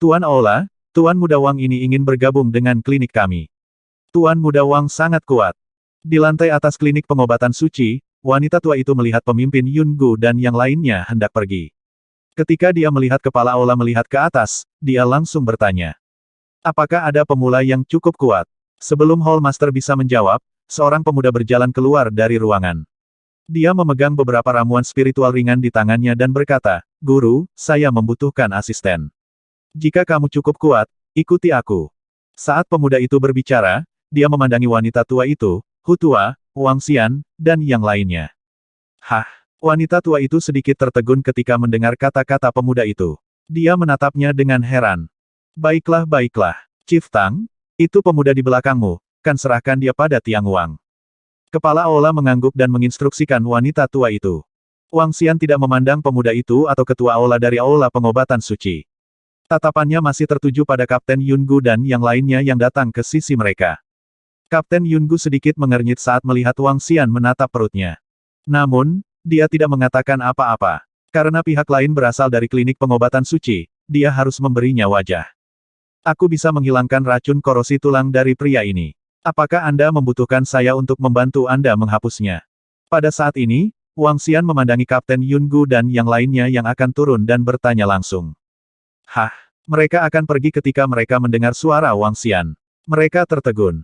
Tuan Aula, Tuan Muda Wang ini ingin bergabung dengan klinik kami. Tuan Muda Wang sangat kuat. Di lantai atas klinik pengobatan suci, wanita tua itu melihat pemimpin Yungu dan yang lainnya hendak pergi. Ketika dia melihat kepala Aula melihat ke atas, dia langsung bertanya. Apakah ada pemula yang cukup kuat? Sebelum Hall Master bisa menjawab, seorang pemuda berjalan keluar dari ruangan. Dia memegang beberapa ramuan spiritual ringan di tangannya dan berkata, Guru, saya membutuhkan asisten. Jika kamu cukup kuat, ikuti aku. Saat pemuda itu berbicara, dia memandangi wanita tua itu, Hutua, Wang Xian, dan yang lainnya. Hah! Wanita tua itu sedikit tertegun ketika mendengar kata-kata pemuda itu. Dia menatapnya dengan heran. Baiklah, baiklah. Chief Tang, itu pemuda di belakangmu, kan serahkan dia pada Tiang Wang. Kepala Aula mengangguk dan menginstruksikan wanita tua itu. Wang Xian tidak memandang pemuda itu atau ketua Aula dari Aula pengobatan suci. Tatapannya masih tertuju pada Kapten Yungu dan yang lainnya yang datang ke sisi mereka. Kapten Yungu sedikit mengernyit saat melihat Wang Xian menatap perutnya. Namun, dia tidak mengatakan apa-apa. Karena pihak lain berasal dari klinik pengobatan suci, dia harus memberinya wajah. Aku bisa menghilangkan racun korosi tulang dari pria ini. Apakah Anda membutuhkan saya untuk membantu Anda menghapusnya? Pada saat ini, Wang Xian memandangi Kapten Yungu dan yang lainnya yang akan turun dan bertanya langsung. Hah? Mereka akan pergi ketika mereka mendengar suara Wang Xian. Mereka tertegun.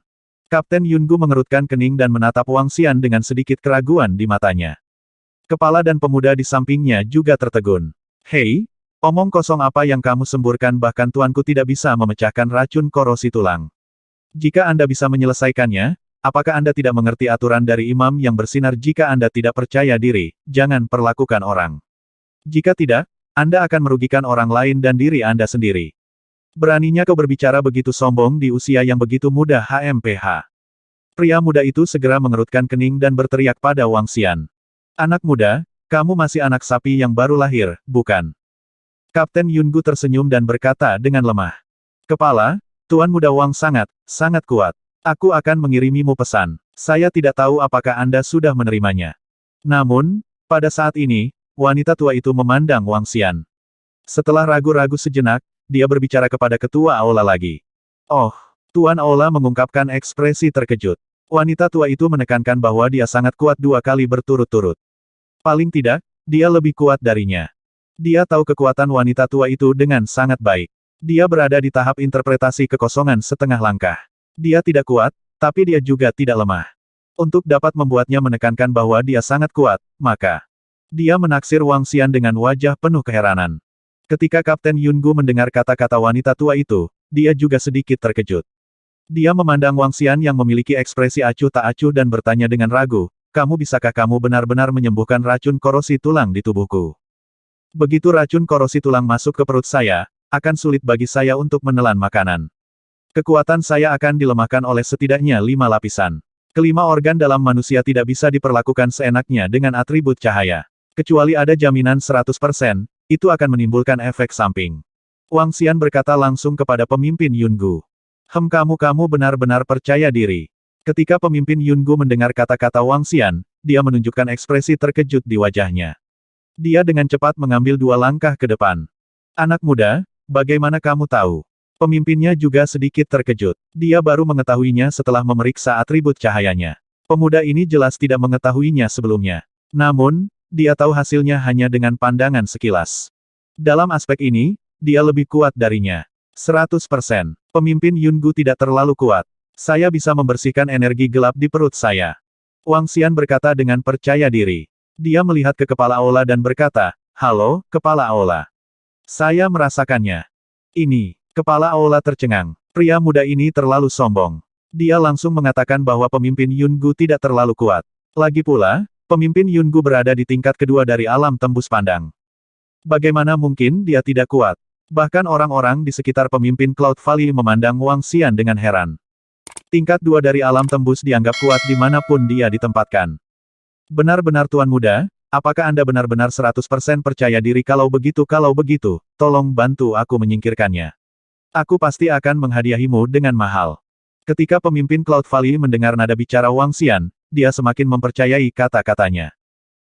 Kapten Yungu mengerutkan kening dan menatap Wang Xian dengan sedikit keraguan di matanya. Kepala dan pemuda di sampingnya juga tertegun. Hei, omong kosong apa yang kamu semburkan bahkan tuanku tidak bisa memecahkan racun korosi tulang. Jika Anda bisa menyelesaikannya, apakah Anda tidak mengerti aturan dari imam yang bersinar jika Anda tidak percaya diri, jangan perlakukan orang. Jika tidak, Anda akan merugikan orang lain dan diri Anda sendiri. Beraninya kau berbicara begitu sombong di usia yang begitu muda HMPH. Pria muda itu segera mengerutkan kening dan berteriak pada Wang Xian. Anak muda, kamu masih anak sapi yang baru lahir, bukan? Kapten Yungu tersenyum dan berkata dengan lemah. Kepala, Tuan Muda Wang sangat kuat. Aku akan mengirimimu pesan. Saya tidak tahu apakah Anda sudah menerimanya. Namun, pada saat ini, wanita tua itu memandang Wang Xian. Setelah ragu-ragu sejenak, dia berbicara kepada ketua Aula lagi. Oh, Tuan Aula mengungkapkan ekspresi terkejut. Wanita tua itu menekankan bahwa dia sangat kuat 2 kali berturut-turut. Paling tidak, dia lebih kuat darinya. Dia tahu kekuatan wanita tua itu dengan sangat baik. Dia berada di tahap interpretasi kekosongan setengah langkah. Dia tidak kuat, tapi dia juga tidak lemah. Untuk dapat membuatnya menekankan bahwa dia sangat kuat, maka dia menaksir Wang Xian dengan wajah penuh keheranan. Ketika Kapten Yungu mendengar kata-kata wanita tua itu, dia juga sedikit terkejut. Dia memandang Wang Xian yang memiliki ekspresi acuh tak acuh dan bertanya dengan ragu, bisakah kamu benar-benar menyembuhkan racun korosi tulang di tubuhku? Begitu racun korosi tulang masuk ke perut saya, akan sulit bagi saya untuk menelan makanan. Kekuatan saya akan dilemahkan oleh setidaknya 5 lapisan. Kelima organ dalam manusia tidak bisa diperlakukan seenaknya dengan atribut cahaya. Kecuali ada jaminan 100%, itu akan menimbulkan efek samping. Wang Xian berkata langsung kepada pemimpin Yungu. Kamu benar-benar percaya diri. Ketika pemimpin Yungu mendengar kata-kata Wang Xian, dia menunjukkan ekspresi terkejut di wajahnya. Dia dengan cepat mengambil 2 langkah ke depan. Anak muda, bagaimana kamu tahu? Pemimpinnya juga sedikit terkejut. Dia baru mengetahuinya setelah memeriksa atribut cahayanya. Pemuda ini jelas tidak mengetahuinya sebelumnya. Namun, dia tahu hasilnya hanya dengan pandangan sekilas. Dalam aspek ini, dia lebih kuat darinya. 100%. Pemimpin Yungu tidak terlalu kuat. Saya bisa membersihkan energi gelap di perut saya. Wang Xian berkata dengan percaya diri. Dia melihat ke kepala Aula dan berkata, Halo, kepala Aula. Saya merasakannya. Ini, kepala Aula tercengang. Pria muda ini terlalu sombong. Dia langsung mengatakan bahwa pemimpin Yungu tidak terlalu kuat. Lagi pula, pemimpin Yungu berada di tingkat kedua dari alam tembus pandang. Bagaimana mungkin dia tidak kuat? Bahkan orang-orang di sekitar pemimpin Cloud Valley memandang Wang Xian dengan heran. Tingkat 2 dari alam tembus dianggap kuat dimanapun dia ditempatkan. Benar-benar Tuan Muda, apakah Anda benar-benar 100% percaya diri kalau begitu, tolong bantu aku menyingkirkannya. Aku pasti akan menghadiahimu dengan mahal. Ketika pemimpin Cloud Valley mendengar nada bicara Wang Xian, dia semakin mempercayai kata-katanya.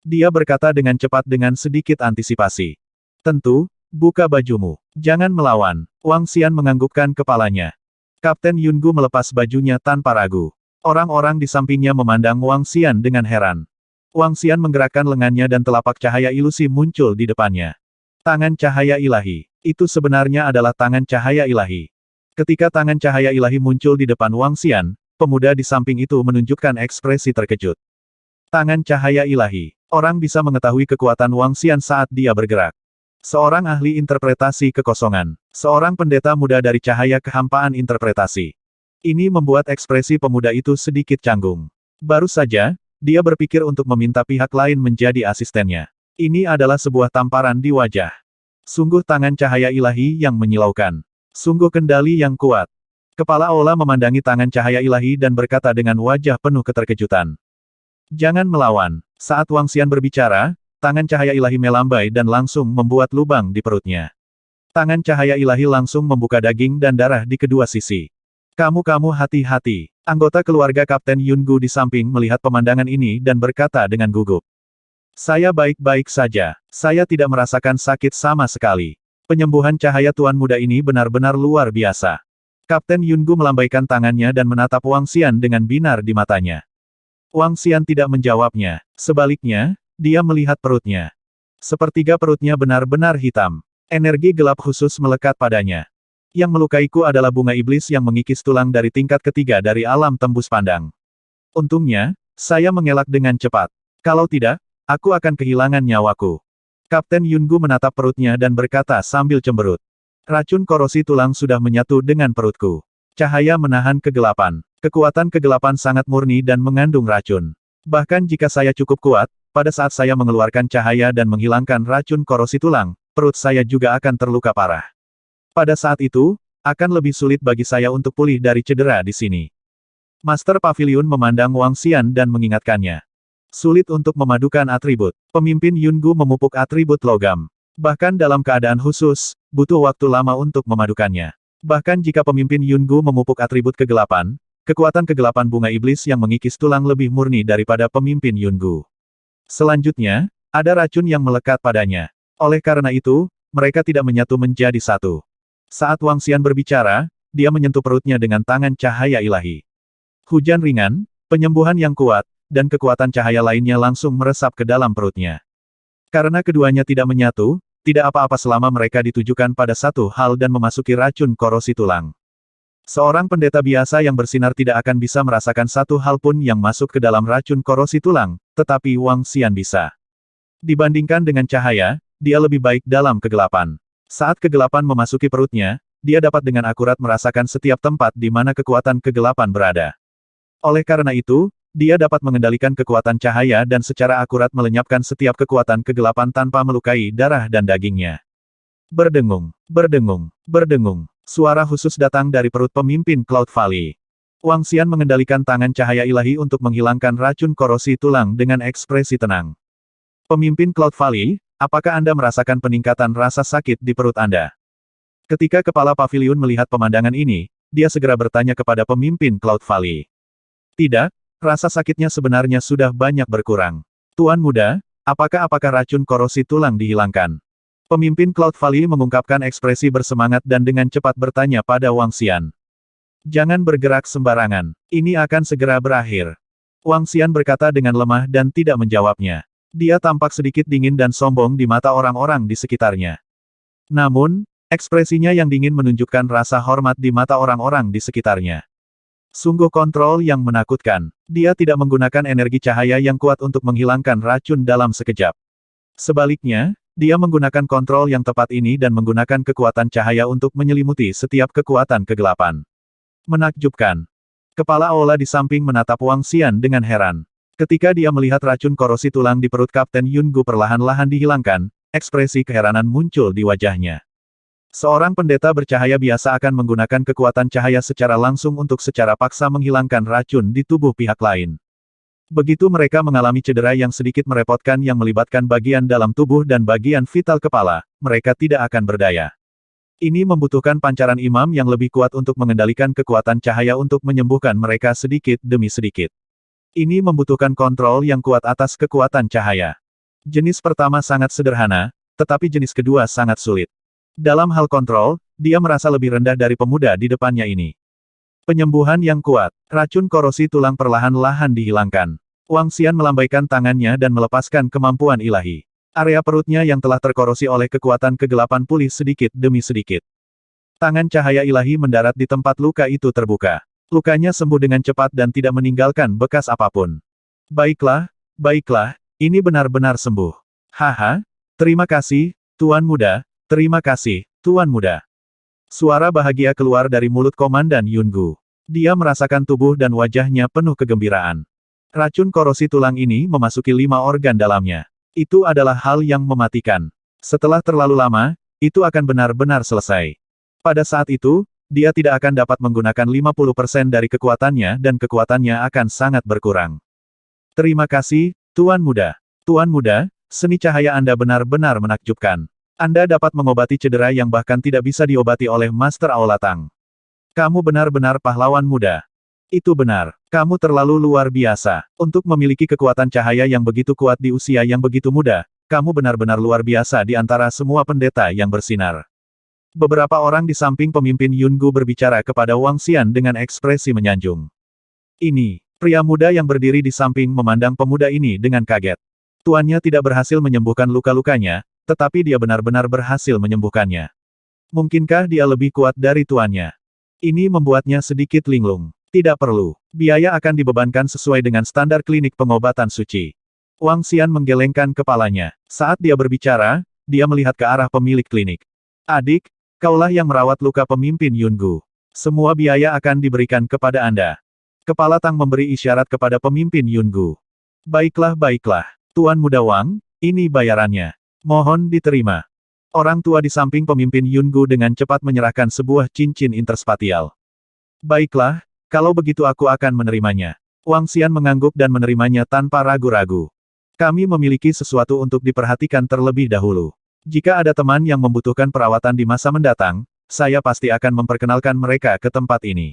Dia berkata dengan cepat dengan sedikit antisipasi. Tentu, Buka bajumu. Jangan melawan. Wang Xian menganggukkan kepalanya. Kapten Yungu melepas bajunya tanpa ragu. Orang-orang di sampingnya memandang Wang Xian dengan heran. Wang Xian menggerakkan lengannya dan telapak cahaya ilusi muncul di depannya. Tangan cahaya ilahi. Itu sebenarnya adalah tangan cahaya ilahi. Ketika tangan cahaya ilahi muncul di depan Wang Xian, pemuda di samping itu menunjukkan ekspresi terkejut. Tangan cahaya ilahi. Orang bisa mengetahui kekuatan Wang Xian saat dia bergerak. Seorang ahli interpretasi kekosongan. Seorang pendeta muda dari cahaya kehampaan interpretasi. Ini membuat ekspresi pemuda itu sedikit canggung. Baru saja, dia berpikir untuk meminta pihak lain menjadi asistennya. Ini adalah sebuah tamparan di wajah. Sungguh tangan cahaya ilahi yang menyilaukan. Sungguh kendali yang kuat. Kepala Ola memandangi tangan cahaya ilahi dan berkata dengan wajah penuh keterkejutan. Jangan melawan. Saat Wang Xian berbicara, tangan cahaya ilahi melambai dan langsung membuat lubang di perutnya. Tangan cahaya ilahi langsung membuka daging dan darah di kedua sisi. Kamu hati-hati. Anggota keluarga Kapten Yungu di samping melihat pemandangan ini dan berkata dengan gugup. Saya baik-baik saja. Saya tidak merasakan sakit sama sekali. Penyembuhan cahaya tuan muda ini benar-benar luar biasa. Kapten Yungu melambaikan tangannya dan menatap Wang Xian dengan binar di matanya. Wang Xian tidak menjawabnya. Sebaliknya, dia melihat perutnya. Sepertiga perutnya benar-benar hitam. Energi gelap khusus melekat padanya. Yang melukaiku adalah bunga iblis yang mengikis tulang dari tingkat ketiga dari alam tembus pandang. Untungnya, saya mengelak dengan cepat. Kalau tidak, aku akan kehilangan nyawaku. Kapten Yungu menatap perutnya dan berkata sambil cemberut. Racun korosi tulang sudah menyatu dengan perutku. Cahaya menahan kegelapan. Kekuatan kegelapan sangat murni dan mengandung racun. Bahkan jika saya cukup kuat, pada saat saya mengeluarkan cahaya dan menghilangkan racun korosi tulang, perut saya juga akan terluka parah. Pada saat itu, akan lebih sulit bagi saya untuk pulih dari cedera di sini. Master Pavilion memandang Wang Xian dan mengingatkannya. Sulit untuk memadukan atribut. Pemimpin Yungu memupuk atribut logam. Bahkan dalam keadaan khusus, butuh waktu lama untuk memadukannya. Bahkan jika pemimpin Yungu memupuk atribut kegelapan, kekuatan kegelapan bunga iblis yang mengikis tulang lebih murni daripada pemimpin Yungu. Selanjutnya, ada racun yang melekat padanya. Oleh karena itu, mereka tidak menyatu menjadi satu. Saat Wang Xian berbicara, dia menyentuh perutnya dengan tangan cahaya ilahi. Hujan ringan, penyembuhan yang kuat, dan kekuatan cahaya lainnya langsung meresap ke dalam perutnya. Karena keduanya tidak menyatu, tidak apa-apa selama mereka ditujukan pada satu hal dan memasuki racun korosi tulang. Seorang pendeta biasa yang bersinar tidak akan bisa merasakan satu hal pun yang masuk ke dalam racun korosi tulang, tetapi Wang Xian bisa. Dibandingkan dengan cahaya, dia lebih baik dalam kegelapan. Saat kegelapan memasuki perutnya, dia dapat dengan akurat merasakan setiap tempat di mana kekuatan kegelapan berada. Oleh karena itu, dia dapat mengendalikan kekuatan cahaya dan secara akurat melenyapkan setiap kekuatan kegelapan tanpa melukai darah dan dagingnya. Berdengung, berdengung, berdengung. Suara khusus datang dari perut pemimpin Cloud Valley. Wang Xian mengendalikan tangan cahaya ilahi untuk menghilangkan racun korosi tulang dengan ekspresi tenang. Pemimpin Cloud Valley, apakah Anda merasakan peningkatan rasa sakit di perut Anda? Ketika kepala pavilion melihat pemandangan ini, dia segera bertanya kepada pemimpin Cloud Valley. Tidak, rasa sakitnya sebenarnya sudah banyak berkurang. Tuan muda, apakah racun korosi tulang dihilangkan? Pemimpin Cloud Valley mengungkapkan ekspresi bersemangat dan dengan cepat bertanya pada Wang Xian. Jangan bergerak sembarangan, ini akan segera berakhir. Wang Xian berkata dengan lemah dan tidak menjawabnya. Dia tampak sedikit dingin dan sombong di mata orang-orang di sekitarnya. Namun, ekspresinya yang dingin menunjukkan rasa hormat di mata orang-orang di sekitarnya. Sungguh kontrol yang menakutkan. Dia tidak menggunakan energi cahaya yang kuat untuk menghilangkan racun dalam sekejap. Sebaliknya, dia menggunakan kontrol yang tepat ini dan menggunakan kekuatan cahaya untuk menyelimuti setiap kekuatan kegelapan. Menakjubkan. Kepala Ola di samping menatap Wang Xian dengan heran. Ketika dia melihat racun korosi tulang di perut Kapten Yungu perlahan-lahan dihilangkan, ekspresi keheranan muncul di wajahnya. Seorang pendeta bercahaya biasa akan menggunakan kekuatan cahaya secara langsung untuk secara paksa menghilangkan racun di tubuh pihak lain. Begitu mereka mengalami cedera yang sedikit merepotkan yang melibatkan bagian dalam tubuh dan bagian vital kepala, mereka tidak akan berdaya. Ini membutuhkan pancaran imam yang lebih kuat untuk mengendalikan kekuatan cahaya untuk menyembuhkan mereka sedikit demi sedikit. Ini membutuhkan kontrol yang kuat atas kekuatan cahaya. Jenis pertama sangat sederhana, tetapi jenis kedua sangat sulit. Dalam hal kontrol, dia merasa lebih rendah dari pemuda di depannya ini. Penyembuhan yang kuat. Racun korosi tulang perlahan-lahan dihilangkan. Wang Xian melambaikan tangannya dan melepaskan kemampuan ilahi. Area perutnya yang telah terkorosi oleh kekuatan kegelapan pulih sedikit demi sedikit. Tangan cahaya ilahi mendarat di tempat luka itu terbuka. Lukanya sembuh dengan cepat dan tidak meninggalkan bekas apapun. Baiklah, baiklah, ini benar-benar sembuh. Haha, terima kasih, Tuan Muda, terima kasih, Tuan Muda. Suara bahagia keluar dari mulut Komandan Yungu. Dia merasakan tubuh dan wajahnya penuh kegembiraan. Racun korosi tulang ini memasuki 5 organ dalamnya. Itu adalah hal yang mematikan. Setelah terlalu lama, itu akan benar-benar selesai. Pada saat itu, dia tidak akan dapat menggunakan 50% dari kekuatannya dan kekuatannya akan sangat berkurang. Terima kasih, Tuan Muda. Tuan Muda, seni cahaya Anda benar-benar menakjubkan. Anda dapat mengobati cedera yang bahkan tidak bisa diobati oleh Master Aula Tang. Kamu benar-benar pahlawan muda. Itu benar. Kamu terlalu luar biasa. Untuk memiliki kekuatan cahaya yang begitu kuat di usia yang begitu muda, kamu benar-benar luar biasa di antara semua pendeta yang bersinar. Beberapa orang di samping pemimpin Yungu berbicara kepada Wang Xian dengan ekspresi menyanjung. Ini, pria muda yang berdiri di samping memandang pemuda ini dengan kaget. Tuannya tidak berhasil menyembuhkan luka-lukanya, tetapi dia benar-benar berhasil menyembuhkannya. Mungkinkah dia lebih kuat dari tuannya? Ini membuatnya sedikit linglung. Tidak perlu. Biaya akan dibebankan sesuai dengan standar klinik pengobatan suci. Wang Xian menggelengkan kepalanya. Saat dia berbicara, dia melihat ke arah pemilik klinik. Adik, kaulah yang merawat luka pemimpin Yungu. Semua biaya akan diberikan kepada Anda. Kepala Tang memberi isyarat kepada pemimpin Yungu. Baiklah, baiklah. Tuan Muda Wang, ini bayarannya. Mohon diterima. Orang tua di samping pemimpin Yungu dengan cepat menyerahkan sebuah cincin interspatial. Baiklah. Kalau begitu aku akan menerimanya. Wang Xian mengangguk dan menerimanya tanpa ragu-ragu. Kami memiliki sesuatu untuk diperhatikan terlebih dahulu. Jika ada teman yang membutuhkan perawatan di masa mendatang, saya pasti akan memperkenalkan mereka ke tempat ini.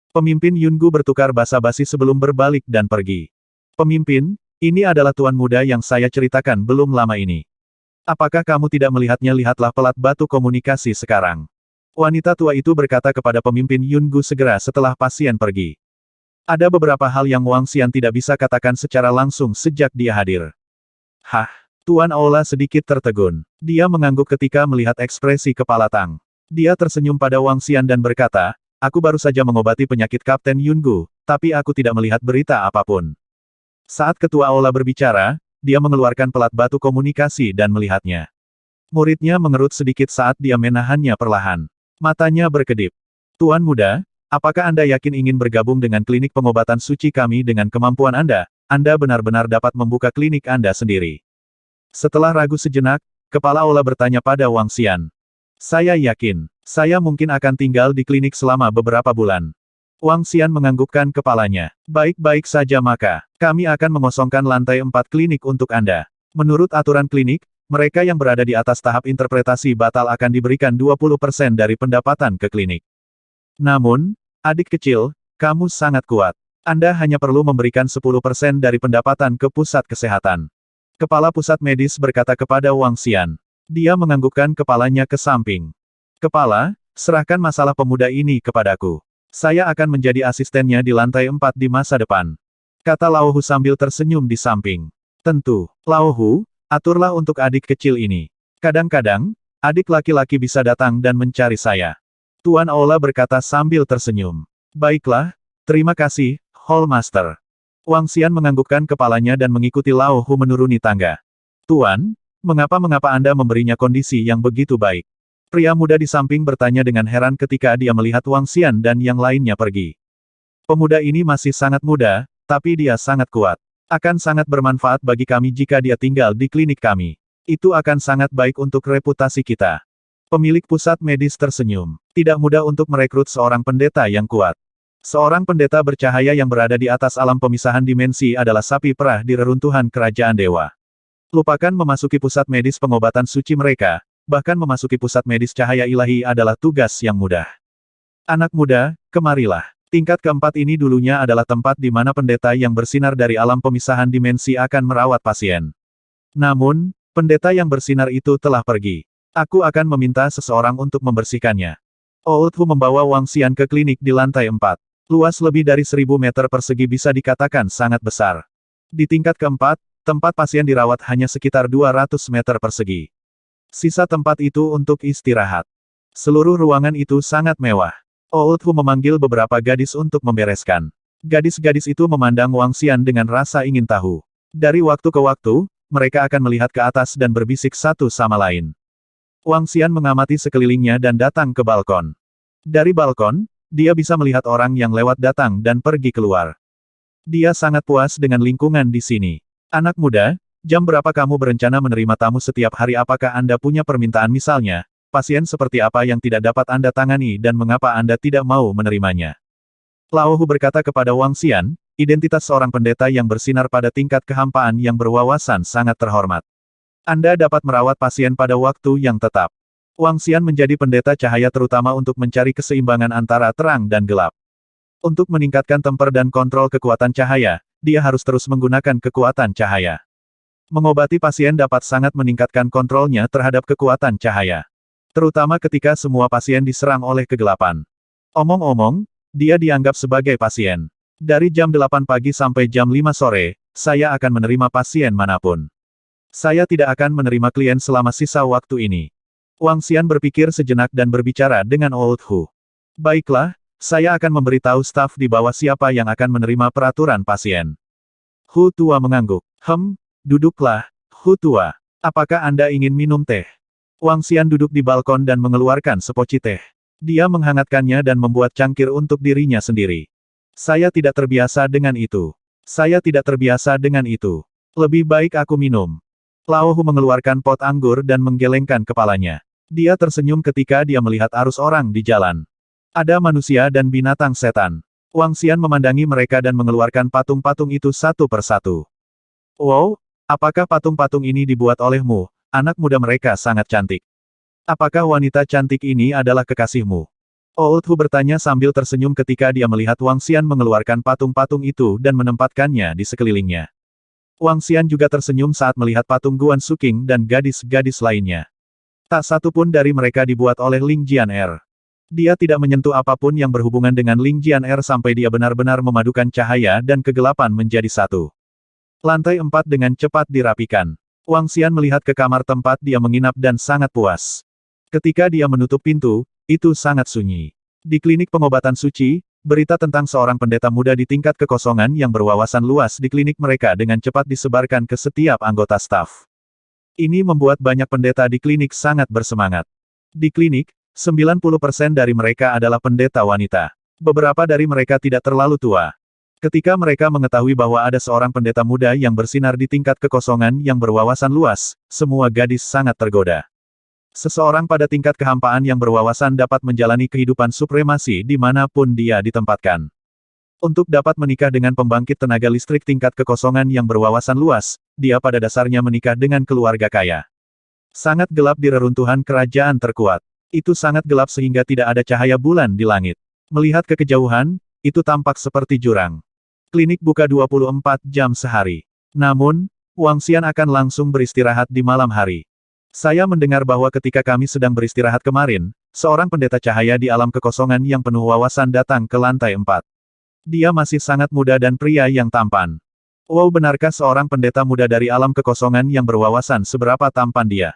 Pemimpin Yungu bertukar basa-basi sebelum berbalik dan pergi. Pemimpin, ini adalah tuan muda yang saya ceritakan belum lama ini. Apakah kamu tidak melihatnya? Lihatlah pelat batu komunikasi sekarang. Wanita tua itu berkata kepada pemimpin Yungu segera setelah pasien pergi. Ada beberapa hal yang Wang Xian tidak bisa katakan secara langsung sejak dia hadir. Hah? Tuan Aula sedikit tertegun. Dia mengangguk ketika melihat ekspresi kepala Tang. Dia tersenyum pada Wang Xian dan berkata, aku baru saja mengobati penyakit Kapten Yungu, tapi aku tidak melihat berita apapun. Saat ketua Aula berbicara, dia mengeluarkan pelat batu komunikasi dan melihatnya. Muridnya mengerut sedikit saat dia menahannya perlahan. Matanya berkedip. Tuan Muda, apakah Anda yakin ingin bergabung dengan klinik pengobatan suci kami dengan kemampuan Anda? Anda benar-benar dapat membuka klinik Anda sendiri. Setelah ragu sejenak, kepala aula bertanya pada Wang Xian. Saya yakin, saya mungkin akan tinggal di klinik selama beberapa bulan. Wang Xian menganggukkan kepalanya. Baik-baik saja maka, kami akan mengosongkan lantai 4 klinik untuk Anda. Menurut aturan klinik, mereka yang berada di atas tahap interpretasi batal akan diberikan 20% dari pendapatan ke klinik. Namun, adik kecil, kamu sangat kuat. Anda hanya perlu memberikan 10% dari pendapatan ke pusat kesehatan. Kepala pusat medis berkata kepada Wang Xian. Dia menganggukkan kepalanya ke samping. Kepala, serahkan masalah pemuda ini kepadaku. Saya akan menjadi asistennya di lantai 4 di masa depan. Kata Lao Hu sambil tersenyum di samping. Tentu, Lao Hu, aturlah untuk adik kecil ini. Kadang-kadang, adik laki-laki bisa datang dan mencari saya. Tuan Aula berkata sambil tersenyum. Baiklah, terima kasih, Hall Master. Wang Xian menganggukkan kepalanya dan mengikuti Lao Hu menuruni tangga. Tuan, mengapa Anda memberinya kondisi yang begitu baik? Pria muda di samping bertanya dengan heran ketika dia melihat Wang Xian dan yang lainnya pergi. Pemuda ini masih sangat muda, tapi dia sangat kuat. Akan sangat bermanfaat bagi kami jika dia tinggal di klinik kami. Itu akan sangat baik untuk reputasi kita. Pemilik pusat medis tersenyum. Tidak mudah untuk merekrut seorang pendeta yang kuat. Seorang pendeta bercahaya yang berada di atas alam pemisahan dimensi adalah sapi perah di reruntuhan kerajaan dewa. Lupakan memasuki pusat medis pengobatan suci mereka, bahkan memasuki pusat medis cahaya ilahi adalah tugas yang mudah. Anak muda, kemarilah. Tingkat keempat ini dulunya adalah tempat di mana pendeta yang bersinar dari alam pemisahan dimensi akan merawat pasien. Namun, pendeta yang bersinar itu telah pergi. Aku akan meminta seseorang untuk membersihkannya. Old Hu membawa Wang Xian ke klinik di lantai 4. Luas lebih dari 1000 meter persegi bisa dikatakan sangat besar. Di tingkat keempat, tempat pasien dirawat hanya sekitar 200 meter persegi. Sisa tempat itu untuk istirahat. Seluruh ruangan itu sangat mewah. Old Hu memanggil beberapa gadis untuk membereskan. Gadis-gadis itu memandang Wang Xian dengan rasa ingin tahu. Dari waktu ke waktu, mereka akan melihat ke atas dan berbisik satu sama lain. Wang Xian mengamati sekelilingnya dan datang ke balkon. Dari balkon, dia bisa melihat orang yang lewat datang dan pergi keluar. Dia sangat puas dengan lingkungan di sini. Anak muda, jam berapa kamu berencana menerima tamu setiap hari? Apakah Anda punya permintaan, misalnya, pasien seperti apa yang tidak dapat Anda tangani dan mengapa Anda tidak mau menerimanya? Lao Hu berkata kepada Wang Xian, identitas seorang pendeta yang bersinar pada tingkat kehampaan yang berwawasan sangat terhormat. Anda dapat merawat pasien pada waktu yang tetap. Wang Xian menjadi pendeta cahaya terutama untuk mencari keseimbangan antara terang dan gelap. Untuk meningkatkan temper dan kontrol kekuatan cahaya, dia harus terus menggunakan kekuatan cahaya. Mengobati pasien dapat sangat meningkatkan kontrolnya terhadap kekuatan cahaya. Terutama ketika semua pasien diserang oleh kegelapan. Omong-omong, dia dianggap sebagai pasien. Dari jam 8 pagi sampai jam 5 sore, saya akan menerima pasien manapun. Saya tidak akan menerima klien selama sisa waktu ini. Wang Xian berpikir sejenak dan berbicara dengan Old Hu. Baiklah, saya akan memberitahu staf di bawah siapa yang akan menerima peraturan pasien. Hu tua mengangguk. Duduklah, Hu tua. Apakah Anda ingin minum teh? Wang Xian duduk di balkon dan mengeluarkan sepoci teh. Dia menghangatkannya dan membuat cangkir untuk dirinya sendiri. Saya tidak terbiasa dengan itu. Saya tidak terbiasa dengan itu. Lebih baik aku minum. Lao Hu mengeluarkan pot anggur dan menggelengkan kepalanya. Dia tersenyum ketika dia melihat arus orang di jalan. Ada manusia dan binatang setan. Wang Xian memandangi mereka dan mengeluarkan patung-patung itu satu persatu. Wow, apakah patung-patung ini dibuat olehmu? Anak muda mereka sangat cantik. Apakah wanita cantik ini adalah kekasihmu? Old Hu bertanya sambil tersenyum ketika dia melihat Wang Xian mengeluarkan patung-patung itu dan menempatkannya di sekelilingnya. Wang Xian juga tersenyum saat melihat patung Guan Suking dan gadis-gadis lainnya. Tak satu pun dari mereka dibuat oleh Ling Jian'er. Dia tidak menyentuh apapun yang berhubungan dengan Ling Jian'er sampai dia benar-benar memadukan cahaya dan kegelapan menjadi satu. Lantai 4 dengan cepat dirapikan. Wang Xian melihat ke kamar tempat dia menginap dan sangat puas. Ketika dia menutup pintu, itu sangat sunyi. Di klinik pengobatan suci, berita tentang seorang pendeta muda di tingkat kekosongan yang berwawasan luas di klinik mereka dengan cepat disebarkan ke setiap anggota staf. Ini membuat banyak pendeta di klinik sangat bersemangat. Di klinik, 90% dari mereka adalah pendeta wanita. Beberapa dari mereka tidak terlalu tua. Ketika mereka mengetahui bahwa ada seorang pendeta muda yang bersinar di tingkat kekosongan yang berwawasan luas, semua gadis sangat tergoda. Seseorang pada tingkat kehampaan yang berwawasan dapat menjalani kehidupan supremasi di manapun dia ditempatkan. Untuk dapat menikah dengan pembangkit tenaga listrik tingkat kekosongan yang berwawasan luas, dia pada dasarnya menikah dengan keluarga kaya. Sangat gelap di reruntuhan kerajaan terkuat. Itu sangat gelap sehingga tidak ada cahaya bulan di langit. Melihat ke kejauhan, itu tampak seperti jurang. Klinik buka 24 jam sehari. Namun, Wang Xian akan langsung beristirahat di malam hari. Saya mendengar bahwa ketika kami sedang beristirahat kemarin, seorang pendeta cahaya di alam kekosongan yang penuh wawasan datang ke lantai 4. Dia masih sangat muda dan pria yang tampan. Wow, benarkah seorang pendeta muda dari alam kekosongan yang berwawasan seberapa tampan dia?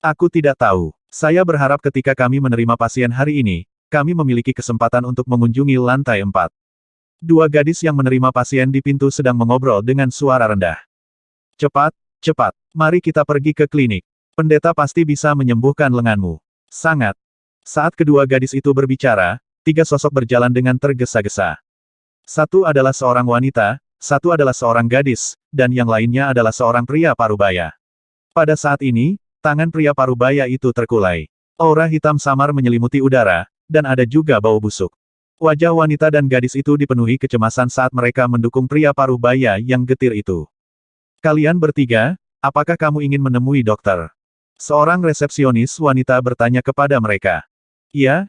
Aku tidak tahu. Saya berharap ketika kami menerima pasien hari ini, kami memiliki kesempatan untuk mengunjungi lantai 4. Dua gadis yang menerima pasien di pintu sedang mengobrol dengan suara rendah. Cepat, cepat, mari kita pergi ke klinik. Pendeta pasti bisa menyembuhkan lenganmu. Sangat. Saat kedua gadis itu berbicara, tiga sosok berjalan dengan tergesa-gesa. Satu adalah seorang wanita, satu adalah seorang gadis, dan yang lainnya adalah seorang pria parubaya. Pada saat ini, tangan pria parubaya itu terkulai. Aura hitam samar menyelimuti udara, dan ada juga bau busuk. Wajah wanita dan gadis itu dipenuhi kecemasan saat mereka mendukung pria parubaya yang getir itu. Kalian bertiga, apakah kamu ingin menemui dokter? Seorang resepsionis wanita bertanya kepada mereka. Ya,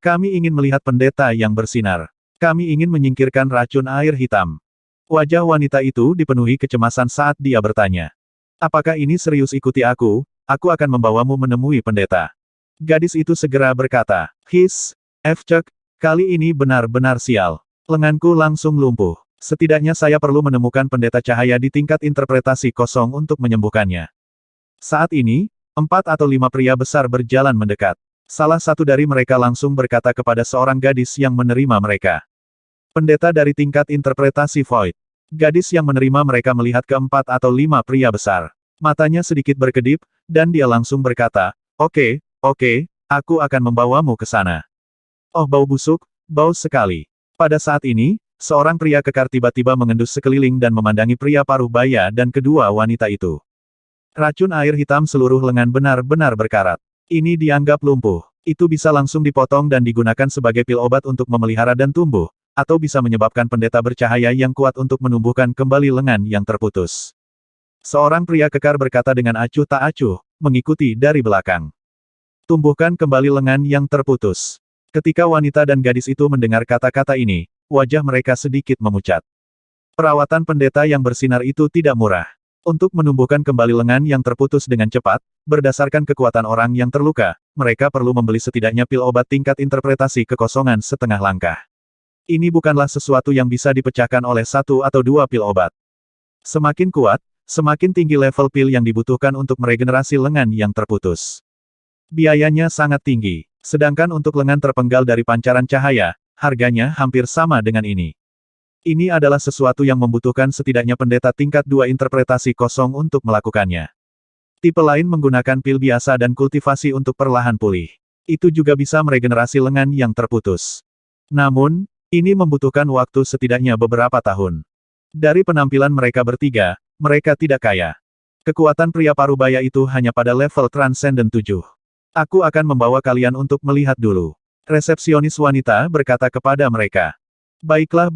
kami ingin melihat pendeta yang bersinar. Kami ingin menyingkirkan racun air hitam. Wajah wanita itu dipenuhi kecemasan saat dia bertanya. Apakah ini serius? Ikuti aku aku akan membawamu menemui pendeta. Gadis itu segera berkata, Cek, kali ini benar-benar sial. Lenganku langsung lumpuh. Setidaknya saya perlu menemukan pendeta cahaya di tingkat interpretasi kosong untuk menyembuhkannya. Saat ini, 4 atau 5 pria besar berjalan mendekat. Salah satu dari mereka langsung berkata kepada seorang gadis yang menerima mereka. Pendeta dari tingkat interpretasi Void. Gadis yang menerima mereka melihat ke-4 atau 5 pria besar. Matanya sedikit berkedip, dan dia langsung berkata, Oke, aku akan membawamu ke sana. Oh bau busuk, bau sekali. Pada saat ini, seorang pria kekar tiba-tiba mengendus sekeliling dan memandangi pria paruh baya dan kedua wanita itu. Racun air hitam seluruh lengan benar-benar berkarat. Ini dianggap lumpuh. Itu bisa langsung dipotong dan digunakan sebagai pil obat untuk memelihara dan tumbuh, atau bisa menyebabkan pendeta bercahaya yang kuat untuk menumbuhkan kembali lengan yang terputus. Seorang pria kekar berkata dengan acuh tak acuh, mengikuti dari belakang. Tumbuhkan kembali lengan yang terputus. Ketika wanita dan gadis itu mendengar kata-kata ini, wajah mereka sedikit memucat. Perawatan pendeta yang bersinar itu tidak murah. Untuk menumbuhkan kembali lengan yang terputus dengan cepat, berdasarkan kekuatan orang yang terluka, mereka perlu membeli setidaknya pil obat tingkat interpretasi kekosongan setengah langkah. Ini bukanlah sesuatu yang bisa dipecahkan oleh 1 atau 2 pil obat. Semakin kuat, semakin tinggi level pil yang dibutuhkan untuk meregenerasi lengan yang terputus. Biayanya sangat tinggi, sedangkan untuk lengan terpenggal dari pancaran cahaya, harganya hampir sama dengan ini. Ini adalah sesuatu yang membutuhkan setidaknya pendeta tingkat 2 interpretasi kosong untuk melakukannya. Tipe lain menggunakan pil biasa dan kultivasi untuk perlahan pulih. Itu juga bisa meregenerasi lengan yang terputus. Namun, ini membutuhkan waktu setidaknya beberapa tahun. Dari penampilan mereka bertiga, mereka tidak kaya. Kekuatan pria parubaya itu hanya pada level Transcendent 7. Aku akan membawa kalian untuk melihat dulu. Resepsionis wanita berkata kepada mereka. Baiklah.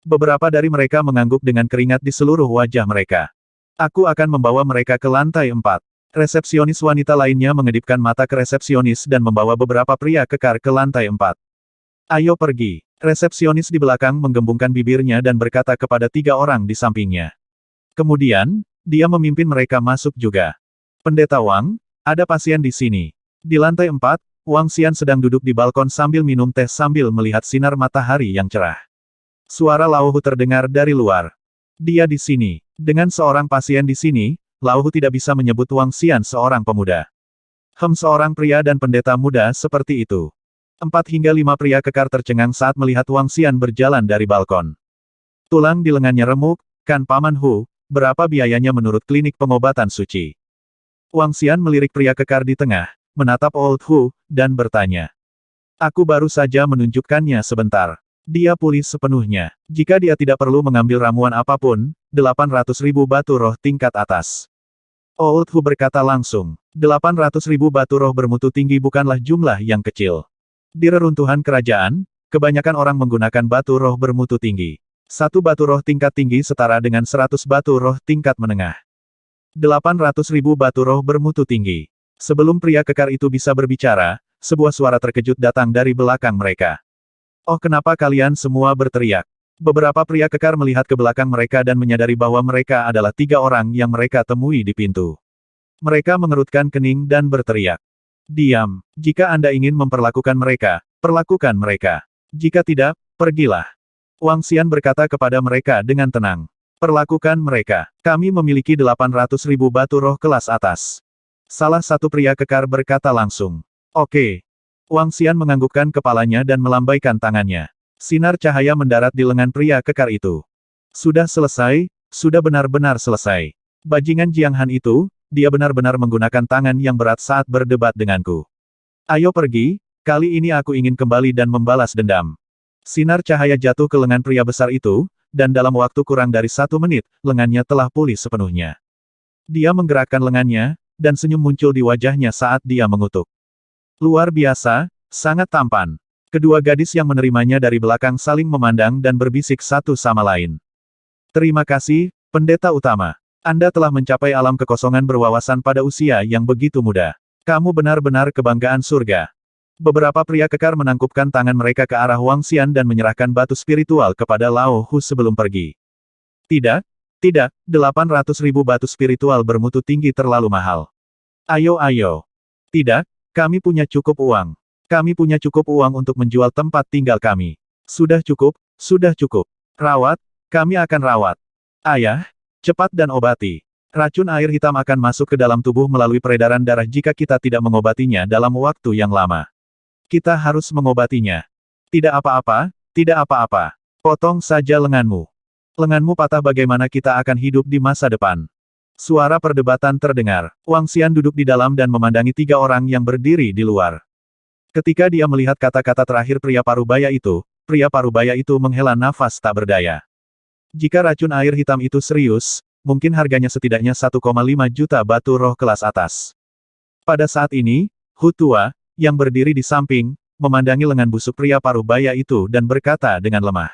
Beberapa dari mereka mengangguk dengan keringat di seluruh wajah mereka. Aku akan membawa mereka ke lantai 4. Resepsionis wanita lainnya mengedipkan mata ke resepsionis dan membawa beberapa pria kekar ke lantai 4. Ayo pergi. Resepsionis di belakang menggembungkan bibirnya dan berkata kepada 3 orang di sampingnya. Kemudian, dia memimpin mereka masuk juga. Pendeta Wang, ada pasien di sini. Di lantai 4, Wang Xian sedang duduk di balkon sambil minum teh sambil melihat sinar matahari yang cerah. Suara Lao Hu terdengar dari luar. Dia di sini. Dengan seorang pasien di sini, Lao Hu tidak bisa menyebut Wang Xian seorang pemuda. Seorang pria dan pendeta muda seperti itu. 4 hingga 5 pria kekar tercengang saat melihat Wang Xian berjalan dari balkon. Tulang di lengannya remuk, kan Paman Hu, berapa biayanya menurut klinik pengobatan suci? Wang Xian melirik pria kekar di tengah, menatap Old Hu, dan bertanya. Aku baru saja menunjukkannya sebentar. Dia pulih sepenuhnya. Jika dia tidak perlu mengambil ramuan apapun, 800.000 batu roh tingkat atas. Old Hu berkata langsung. 800.000 batu roh bermutu tinggi bukanlah jumlah yang kecil. Di reruntuhan kerajaan, kebanyakan orang menggunakan batu roh bermutu tinggi. 1 batu roh tingkat tinggi setara dengan 100 batu roh tingkat menengah. 800.000 batu roh bermutu tinggi. Sebelum pria kekar itu bisa berbicara, sebuah suara terkejut datang dari belakang mereka. Oh kenapa kalian semua berteriak? Beberapa pria kekar melihat ke belakang mereka dan menyadari bahwa mereka adalah 3 orang yang mereka temui di pintu. Mereka mengerutkan kening dan berteriak. Diam. Jika Anda ingin memperlakukan mereka, perlakukan mereka. Jika tidak, pergilah. Wang Xian berkata kepada mereka dengan tenang. Perlakukan mereka. Kami memiliki 800.000 batu roh kelas atas. Salah satu pria kekar berkata langsung. Oke. Wang Xian menganggukkan kepalanya dan melambaikan tangannya. Sinar cahaya mendarat di lengan pria kekar itu. Sudah selesai, sudah benar-benar selesai. Bajingan Jiang Han itu, dia benar-benar menggunakan tangan yang berat saat berdebat denganku. Ayo pergi, kali ini aku ingin kembali dan membalas dendam. Sinar cahaya jatuh ke lengan pria besar itu, dan dalam waktu kurang dari 1 menit, lengannya telah pulih sepenuhnya. Dia menggerakkan lengannya, dan senyum muncul di wajahnya saat dia mengutuk. Luar biasa, sangat tampan. Kedua gadis yang menerimanya dari belakang saling memandang dan berbisik satu sama lain. Terima kasih, pendeta utama. Anda telah mencapai alam kekosongan berwawasan pada usia yang begitu muda. Kamu benar-benar kebanggaan surga. Beberapa pria kekar menangkupkan tangan mereka ke arah Wang Xian dan menyerahkan batu spiritual kepada Lao Hu sebelum pergi. Tidak, 800.000 batu spiritual bermutu tinggi terlalu mahal. Ayo ayo. Tidak, kami punya cukup uang. Kami punya cukup uang untuk menjual tempat tinggal kami. Sudah cukup, sudah cukup. Rawat, kami akan rawat. Ayah, cepat dan obati. Racun air hitam akan masuk ke dalam tubuh melalui peredaran darah jika kita tidak mengobatinya dalam waktu yang lama. Kita harus mengobatinya. Tidak apa-apa, tidak apa-apa. Potong saja lenganmu. Lenganmu patah, bagaimana kita akan hidup di masa depan? Suara perdebatan terdengar. Wang Xian duduk di dalam dan memandangi 3 orang yang berdiri di luar. Ketika dia melihat kata-kata terakhir pria parubaya itu menghela nafas tak berdaya. Jika racun air hitam itu serius, mungkin harganya setidaknya 1,5 juta batu roh kelas atas. Pada saat ini, Hu Tua, yang berdiri di samping, memandangi lengan busuk pria parubaya itu dan berkata dengan lemah.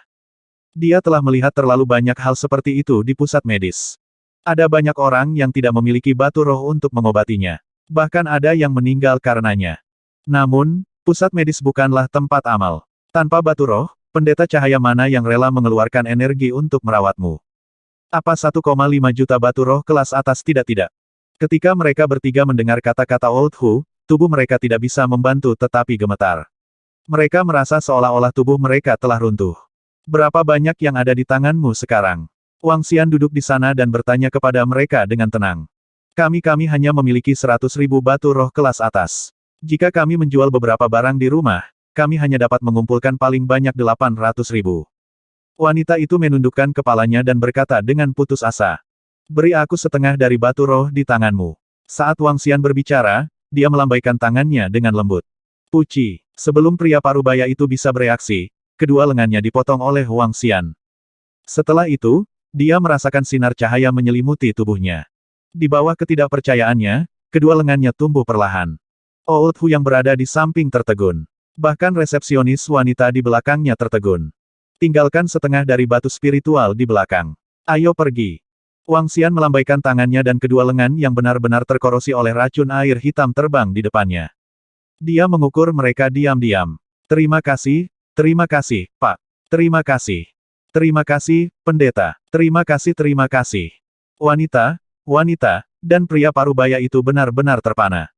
Dia telah melihat terlalu banyak hal seperti itu di pusat medis. Ada banyak orang yang tidak memiliki batu roh untuk mengobatinya. Bahkan ada yang meninggal karenanya. Namun, pusat medis bukanlah tempat amal. Tanpa batu roh, pendeta cahaya mana yang rela mengeluarkan energi untuk merawatmu? Apa 1,5 juta batu roh kelas atas tidak? Ketika mereka bertiga mendengar kata-kata Old Hu, tubuh mereka tidak bisa membantu tetapi gemetar. Mereka merasa seolah-olah tubuh mereka telah runtuh. Berapa banyak yang ada di tanganmu sekarang? Wang Xian duduk di sana dan bertanya kepada mereka dengan tenang. Kami hanya memiliki 100.000 batu roh kelas atas. Jika kami menjual beberapa barang di rumah, kami hanya dapat mengumpulkan paling banyak 800.000. Wanita itu menundukkan kepalanya dan berkata dengan putus asa. Beri aku setengah dari batu roh di tanganmu. Saat Wang Xian berbicara, dia melambaikan tangannya dengan lembut. Puci, sebelum pria parubaya itu bisa bereaksi, kedua lengannya dipotong oleh Wang Xian. Setelah itu, dia merasakan sinar cahaya menyelimuti tubuhnya. Di bawah ketidakpercayaannya, kedua lengannya tumbuh perlahan. Old Hu yang berada di samping tertegun. Bahkan resepsionis wanita di belakangnya tertegun. Tinggalkan setengah dari batu spiritual di belakang. Ayo pergi. Wang Xian melambaikan tangannya dan kedua lengan yang benar-benar terkorosi oleh racun air hitam terbang di depannya. Dia mengukur mereka diam-diam. Terima kasih, Pak. Terima kasih. Terima kasih, pendeta. Terima kasih. Wanita, dan pria parubaya itu benar-benar terpana.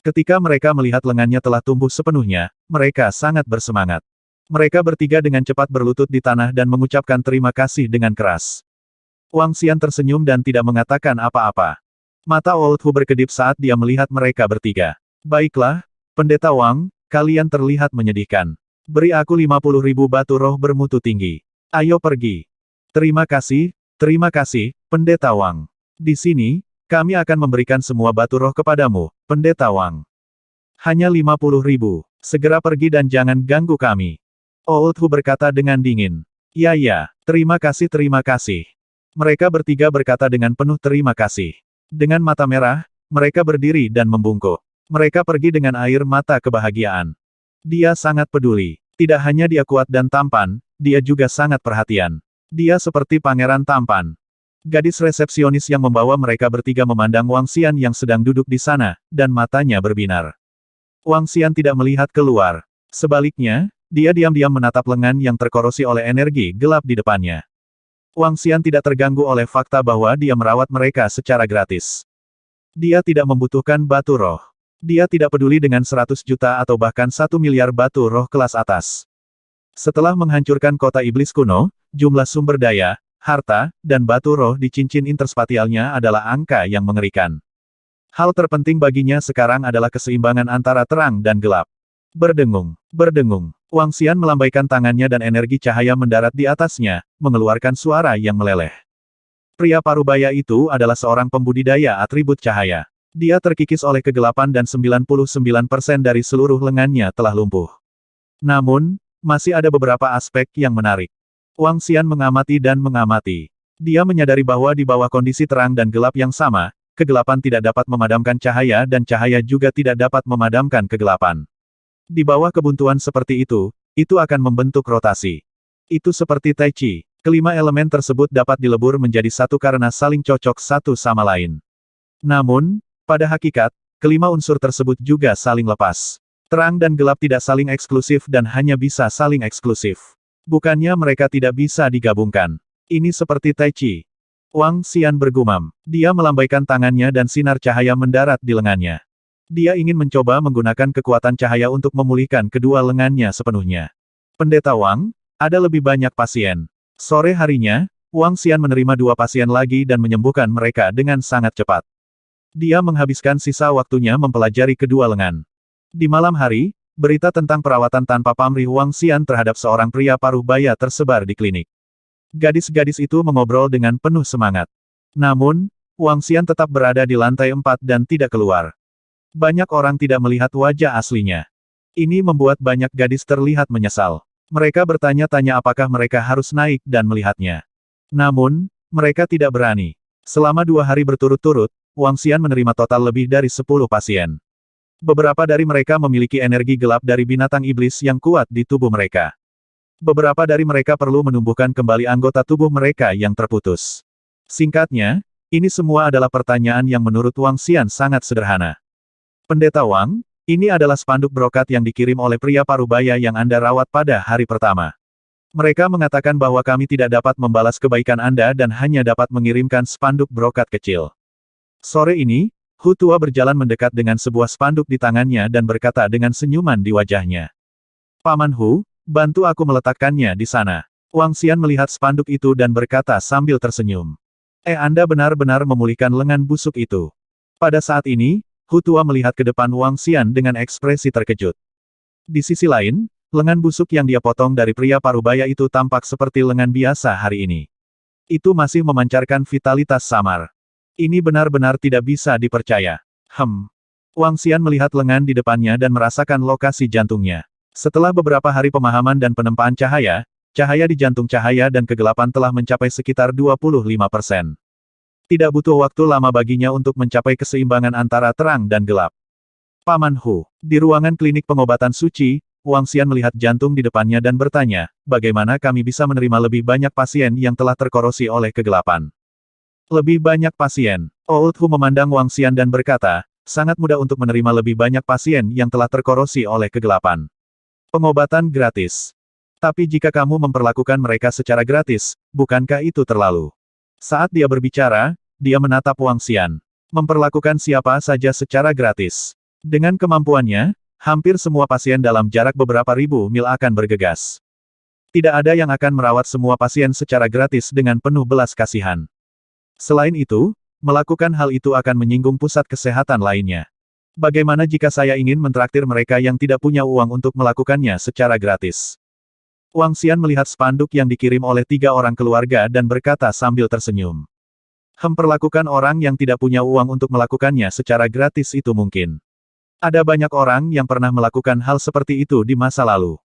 Ketika mereka melihat lengannya telah tumbuh sepenuhnya, mereka sangat bersemangat. Mereka bertiga dengan cepat berlutut di tanah dan mengucapkan terima kasih dengan keras. Wang Xian tersenyum dan tidak mengatakan apa-apa. Mata Old Hu berkedip saat dia melihat mereka bertiga. Baiklah, Pendeta Wang, kalian terlihat menyedihkan. Beri aku 50.000 batu roh bermutu tinggi. Ayo pergi. Terima kasih, Pendeta Wang. Di sini, kami akan memberikan semua batu roh kepadamu, Pendeta Wang. Hanya 50.000. Segera pergi dan jangan ganggu kami. Old Hu berkata dengan dingin. Ya, terima kasih. Mereka bertiga berkata dengan penuh terima kasih. Dengan mata merah, mereka berdiri dan membungkuk. Mereka pergi dengan air mata kebahagiaan. Dia sangat peduli. Tidak hanya dia kuat dan tampan, dia juga sangat perhatian. Dia seperti pangeran tampan. Gadis resepsionis yang membawa mereka bertiga memandang Wang Xian yang sedang duduk di sana, dan matanya berbinar. Wang Xian tidak melihat keluar. Sebaliknya, dia diam-diam menatap lengan yang terkorosi oleh energi gelap di depannya. Wang Xian tidak terganggu oleh fakta bahwa dia merawat mereka secara gratis. Dia tidak membutuhkan batu roh. Dia tidak peduli dengan 100 juta atau bahkan 1 miliar batu roh kelas atas. Setelah menghancurkan kota iblis kuno, jumlah sumber daya, harta, dan batu roh di cincin interspatialnya adalah angka yang mengerikan. Hal terpenting baginya sekarang adalah keseimbangan antara terang dan gelap. Berdengung. Wang Xian melambaikan tangannya dan energi cahaya mendarat di atasnya, mengeluarkan suara yang meleleh. Pria parubaya itu adalah seorang pembudidaya atribut cahaya. Dia terkikis oleh kegelapan dan 99% dari seluruh lengannya telah lumpuh. Namun, masih ada beberapa aspek yang menarik. Wang Xian mengamati dan mengamati. Dia menyadari bahwa di bawah kondisi terang dan gelap yang sama, kegelapan tidak dapat memadamkan cahaya dan cahaya juga tidak dapat memadamkan kegelapan. Di bawah kebuntuan seperti itu akan membentuk rotasi. Itu seperti Tai Chi. Kelima elemen tersebut dapat dilebur menjadi satu karena saling cocok satu sama lain. Namun, pada hakikat, kelima unsur tersebut juga saling lepas. Terang dan gelap tidak saling eksklusif dan hanya bisa saling eksklusif. Bukannya mereka tidak bisa digabungkan. Ini seperti Tai Chi. Wang Xian bergumam. Dia melambaikan tangannya dan sinar cahaya mendarat di lengannya. Dia ingin mencoba menggunakan kekuatan cahaya untuk memulihkan kedua lengannya sepenuhnya. Pendeta Wang, ada lebih banyak pasien. Sore harinya, Wang Xian menerima 2 pasien lagi dan menyembuhkan mereka dengan sangat cepat. Dia menghabiskan sisa waktunya mempelajari kedua lengan. Di malam hari, berita tentang perawatan tanpa pamrih Wang Xian terhadap seorang pria paruh baya tersebar di klinik. Gadis-gadis itu mengobrol dengan penuh semangat. Namun, Wang Xian tetap berada di lantai 4 dan tidak keluar. Banyak orang tidak melihat wajah aslinya. Ini membuat banyak gadis terlihat menyesal. Mereka bertanya-tanya apakah mereka harus naik dan melihatnya. Namun, mereka tidak berani. Selama 2 hari berturut-turut, Wang Xian menerima total lebih dari 10 pasien. Beberapa dari mereka memiliki energi gelap dari binatang iblis yang kuat di tubuh mereka. Beberapa dari mereka perlu menumbuhkan kembali anggota tubuh mereka yang terputus. Singkatnya, ini semua adalah pertanyaan yang menurut Wang Xian sangat sederhana. Pendeta Wang, ini adalah spanduk brokat yang dikirim oleh pria parubaya yang Anda rawat pada hari pertama. Mereka mengatakan bahwa kami tidak dapat membalas kebaikan Anda dan hanya dapat mengirimkan spanduk brokat kecil. Sore ini, Hu Tua berjalan mendekat dengan sebuah spanduk di tangannya dan berkata dengan senyuman di wajahnya. Paman Hu, bantu aku meletakkannya di sana. Wang Xian melihat spanduk itu dan berkata sambil tersenyum. Anda benar-benar memulihkan lengan busuk itu. Pada saat ini, Hu Tua melihat ke depan Wang Xian dengan ekspresi terkejut. Di sisi lain, lengan busuk yang dia potong dari pria parubaya itu tampak seperti lengan biasa hari ini. Itu masih memancarkan vitalitas samar. Ini benar-benar tidak bisa dipercaya. Wang Xian melihat lengan di depannya dan merasakan lokasi jantungnya. Setelah beberapa hari pemahaman dan penempaan cahaya, cahaya di jantung cahaya dan kegelapan telah mencapai sekitar 25%. Tidak butuh waktu lama baginya untuk mencapai keseimbangan antara terang dan gelap. Paman Hu, di ruangan klinik pengobatan suci, Wang Xian melihat jantung di depannya dan bertanya, bagaimana kami bisa menerima lebih banyak pasien yang telah terkorosi oleh kegelapan? Lebih banyak pasien. Old Hu memandang Wang Xian dan berkata, sangat mudah untuk menerima lebih banyak pasien yang telah terkorosi oleh kegelapan. Pengobatan gratis. Tapi jika kamu memperlakukan mereka secara gratis, bukankah itu terlalu? Saat dia berbicara, dia menatap Wang Xian. Memperlakukan siapa saja secara gratis. Dengan kemampuannya, hampir semua pasien dalam jarak beberapa ribu mil akan bergegas. Tidak ada yang akan merawat semua pasien secara gratis dengan penuh belas kasihan. Selain itu, melakukan hal itu akan menyinggung pusat kesehatan lainnya. Bagaimana jika saya ingin mentraktir mereka yang tidak punya uang untuk melakukannya secara gratis? Wang Xian melihat spanduk yang dikirim oleh 3 orang keluarga dan berkata sambil tersenyum. Perlakukan orang yang tidak punya uang untuk melakukannya secara gratis itu mungkin. Ada banyak orang yang pernah melakukan hal seperti itu di masa lalu.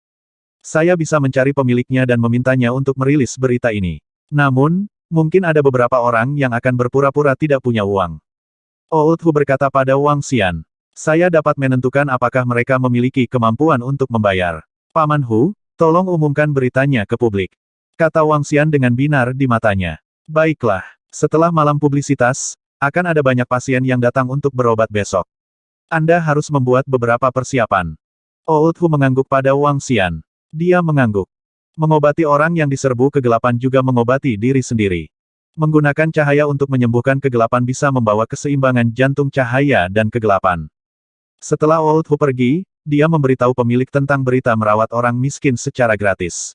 Saya bisa mencari pemiliknya dan memintanya untuk merilis berita ini. Namun, mungkin ada beberapa orang yang akan berpura-pura tidak punya uang. Old Hu berkata pada Wang Xian. Saya dapat menentukan apakah mereka memiliki kemampuan untuk membayar. Paman Hu, tolong umumkan beritanya ke publik. Kata Wang Xian dengan binar di matanya. Baiklah, setelah malam publisitas, akan ada banyak pasien yang datang untuk berobat besok. Anda harus membuat beberapa persiapan. Old Hu mengangguk pada Wang Xian. Dia mengangguk. Mengobati orang yang diserbu kegelapan juga mengobati diri sendiri. Menggunakan cahaya untuk menyembuhkan kegelapan bisa membawa keseimbangan jantung cahaya dan kegelapan. Setelah Old Hu pergi, dia memberitahu pemilik tentang berita merawat orang miskin secara gratis.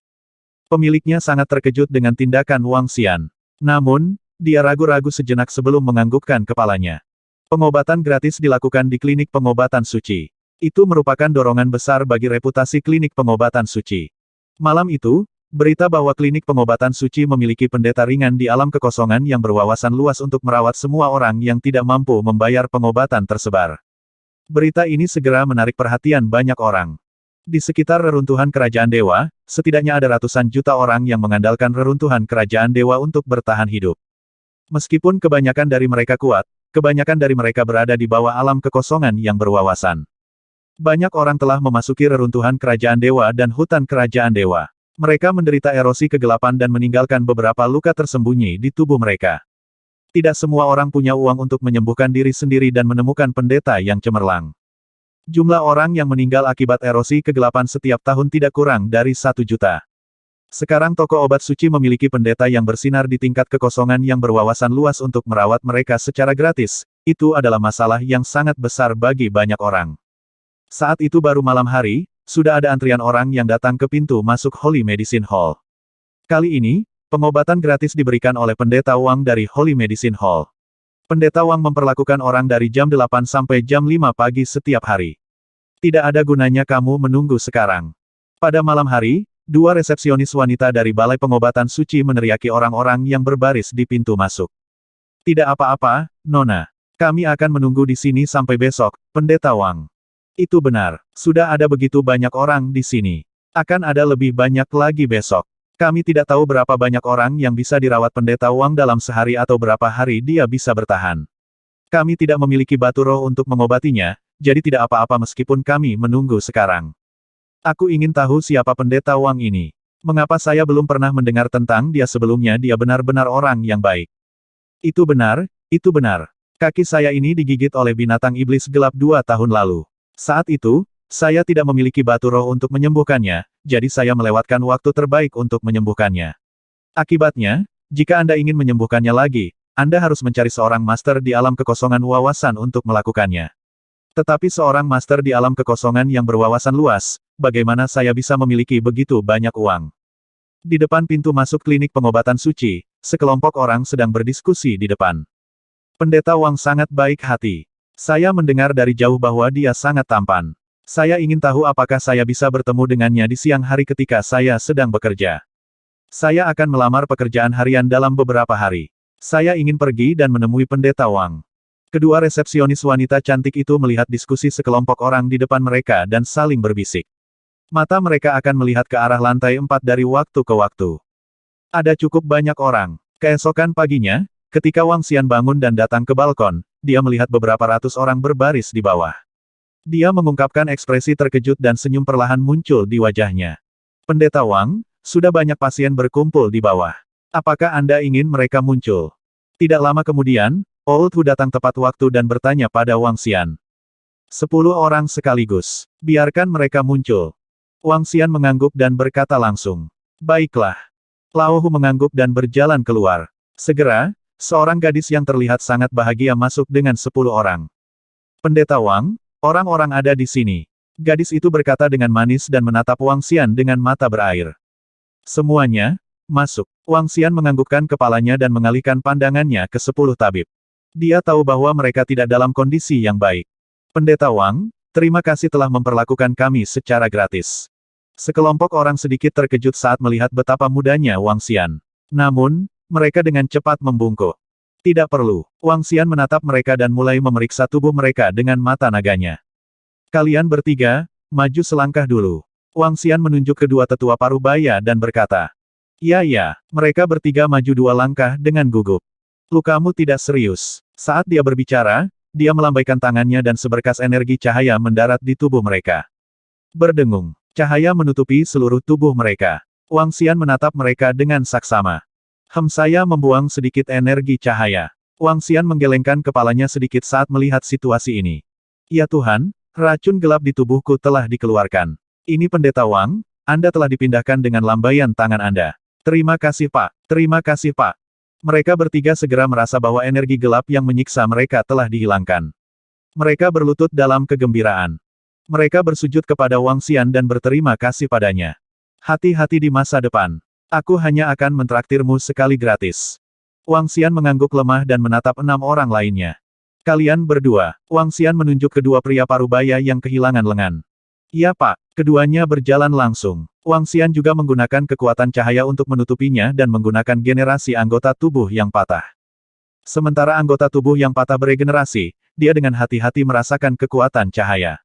Pemiliknya sangat terkejut dengan tindakan Wang Xian. Namun, dia ragu-ragu sejenak sebelum menganggukkan kepalanya. Pengobatan gratis dilakukan di klinik pengobatan suci. Itu merupakan dorongan besar bagi reputasi klinik pengobatan suci. Malam itu, berita bahwa klinik pengobatan suci memiliki pendeta ringan di alam kekosongan yang berwawasan luas untuk merawat semua orang yang tidak mampu membayar pengobatan tersebar. Berita ini segera menarik perhatian banyak orang. Di sekitar reruntuhan kerajaan dewa, setidaknya ada ratusan juta orang yang mengandalkan reruntuhan kerajaan dewa untuk bertahan hidup. Meskipun kebanyakan dari mereka kuat, kebanyakan dari mereka berada di bawah alam kekosongan yang berwawasan. Banyak orang telah memasuki reruntuhan kerajaan dewa dan hutan kerajaan dewa. Mereka menderita erosi kegelapan dan meninggalkan beberapa luka tersembunyi di tubuh mereka. Tidak semua orang punya uang untuk menyembuhkan diri sendiri dan menemukan pendeta yang cemerlang. Jumlah orang yang meninggal akibat erosi kegelapan setiap tahun tidak kurang dari 1 juta. Sekarang toko obat suci memiliki pendeta yang bersinar di tingkat kekosongan yang berwawasan luas untuk merawat mereka secara gratis. Itu adalah masalah yang sangat besar bagi banyak orang. Saat itu baru malam hari, sudah ada antrian orang yang datang ke pintu masuk Holy Medicine Hall. Kali ini, pengobatan gratis diberikan oleh Pendeta Wang dari Holy Medicine Hall. Pendeta Wang memperlakukan orang dari jam 8 sampai jam 5 pagi setiap hari. Tidak ada gunanya kamu menunggu sekarang. Pada malam hari, dua resepsionis wanita dari Balai Pengobatan Suci meneriaki orang-orang yang berbaris di pintu masuk. Tidak apa-apa, Nona. Kami akan menunggu di sini sampai besok, Pendeta Wang. Itu benar. Sudah ada begitu banyak orang di sini. Akan ada lebih banyak lagi besok. Kami tidak tahu berapa banyak orang yang bisa dirawat Pendeta Wang dalam sehari atau berapa hari dia bisa bertahan. Kami tidak memiliki batu roh untuk mengobatinya, jadi tidak apa-apa meskipun kami menunggu sekarang. Aku ingin tahu siapa Pendeta Wang ini. Mengapa saya belum pernah mendengar tentang dia sebelumnya? Dia benar-benar orang yang baik. Itu benar, itu benar. Kaki saya ini digigit oleh binatang iblis gelap 2 tahun lalu. Saat itu, saya tidak memiliki batu roh untuk menyembuhkannya, jadi saya melewatkan waktu terbaik untuk menyembuhkannya. Akibatnya, jika Anda ingin menyembuhkannya lagi, Anda harus mencari seorang master di alam kekosongan wawasan untuk melakukannya. Tetapi seorang master di alam kekosongan yang berwawasan luas, bagaimana saya bisa memiliki begitu banyak uang? Di depan pintu masuk klinik pengobatan suci, sekelompok orang sedang berdiskusi di depan. Pendeta Wang sangat baik hati. Saya mendengar dari jauh bahwa dia sangat tampan. Saya ingin tahu apakah saya bisa bertemu dengannya di siang hari ketika saya sedang bekerja. Saya akan melamar pekerjaan harian dalam beberapa hari. Saya ingin pergi dan menemui Pendeta Wang. Kedua resepsionis wanita cantik itu melihat diskusi sekelompok orang di depan mereka dan saling berbisik. Mata mereka akan melihat ke arah lantai 4 dari waktu ke waktu. Ada cukup banyak orang. Keesokan paginya, ketika Wang Xian bangun dan datang ke balkon, dia melihat beberapa ratus orang berbaris di bawah. Dia mengungkapkan ekspresi terkejut dan senyum perlahan muncul di wajahnya. Pendeta Wang, sudah banyak pasien berkumpul di bawah. Apakah Anda ingin mereka muncul? Tidak lama kemudian, Old Hu datang tepat waktu dan bertanya pada Wang Xian. 10 orang sekaligus. Biarkan mereka muncul. Wang Xian mengangguk dan berkata langsung. Baiklah. Lao Hu mengangguk dan berjalan keluar. Segera, seorang gadis yang terlihat sangat bahagia masuk dengan 10 orang. Pendeta Wang, orang-orang ada di sini. Gadis itu berkata dengan manis dan menatap Wang Xian dengan mata berair. Semuanya, masuk. Wang Xian menganggukkan kepalanya dan mengalihkan pandangannya ke 10 tabib. Dia tahu bahwa mereka tidak dalam kondisi yang baik. Pendeta Wang, terima kasih telah memperlakukan kami secara gratis. Sekelompok orang sedikit terkejut saat melihat betapa mudanya Wang Xian. Namun, mereka dengan cepat membungkuk. Tidak perlu. Wang Xian menatap mereka dan mulai memeriksa tubuh mereka dengan mata naganya. Kalian bertiga, maju selangkah dulu. Wang Xian menunjuk kedua tetua parubaya dan berkata. Ya, mereka bertiga maju 2 langkah dengan gugup. Lukamu tidak serius. Saat dia berbicara, dia melambaikan tangannya dan seberkas energi cahaya mendarat di tubuh mereka. Berdengung. Cahaya menutupi seluruh tubuh mereka. Wang Xian menatap mereka dengan saksama. Saya membuang sedikit energi cahaya. Wang Xian menggelengkan kepalanya sedikit saat melihat situasi ini. Ya Tuhan, racun gelap di tubuhku telah dikeluarkan. Ini Pendeta Wang, Anda telah dipindahkan dengan lambaian tangan Anda. Terima kasih Pak. Terima kasih Pak. Mereka bertiga segera merasa bahwa energi gelap yang menyiksa mereka telah dihilangkan. Mereka berlutut dalam kegembiraan. Mereka bersujud kepada Wang Xian dan berterima kasih padanya. Hati-hati di masa depan. Aku hanya akan mentraktirmu sekali gratis. Wang Xian mengangguk lemah dan menatap 6 orang lainnya. Kalian berdua. Wang Xian menunjuk kedua pria parubaya yang kehilangan lengan. Iya Pak. Keduanya berjalan langsung. Wang Xian juga menggunakan kekuatan cahaya untuk menutupinya dan menggunakan generasi anggota tubuh yang patah. Sementara anggota tubuh yang patah beregenerasi, dia dengan hati-hati merasakan kekuatan cahaya.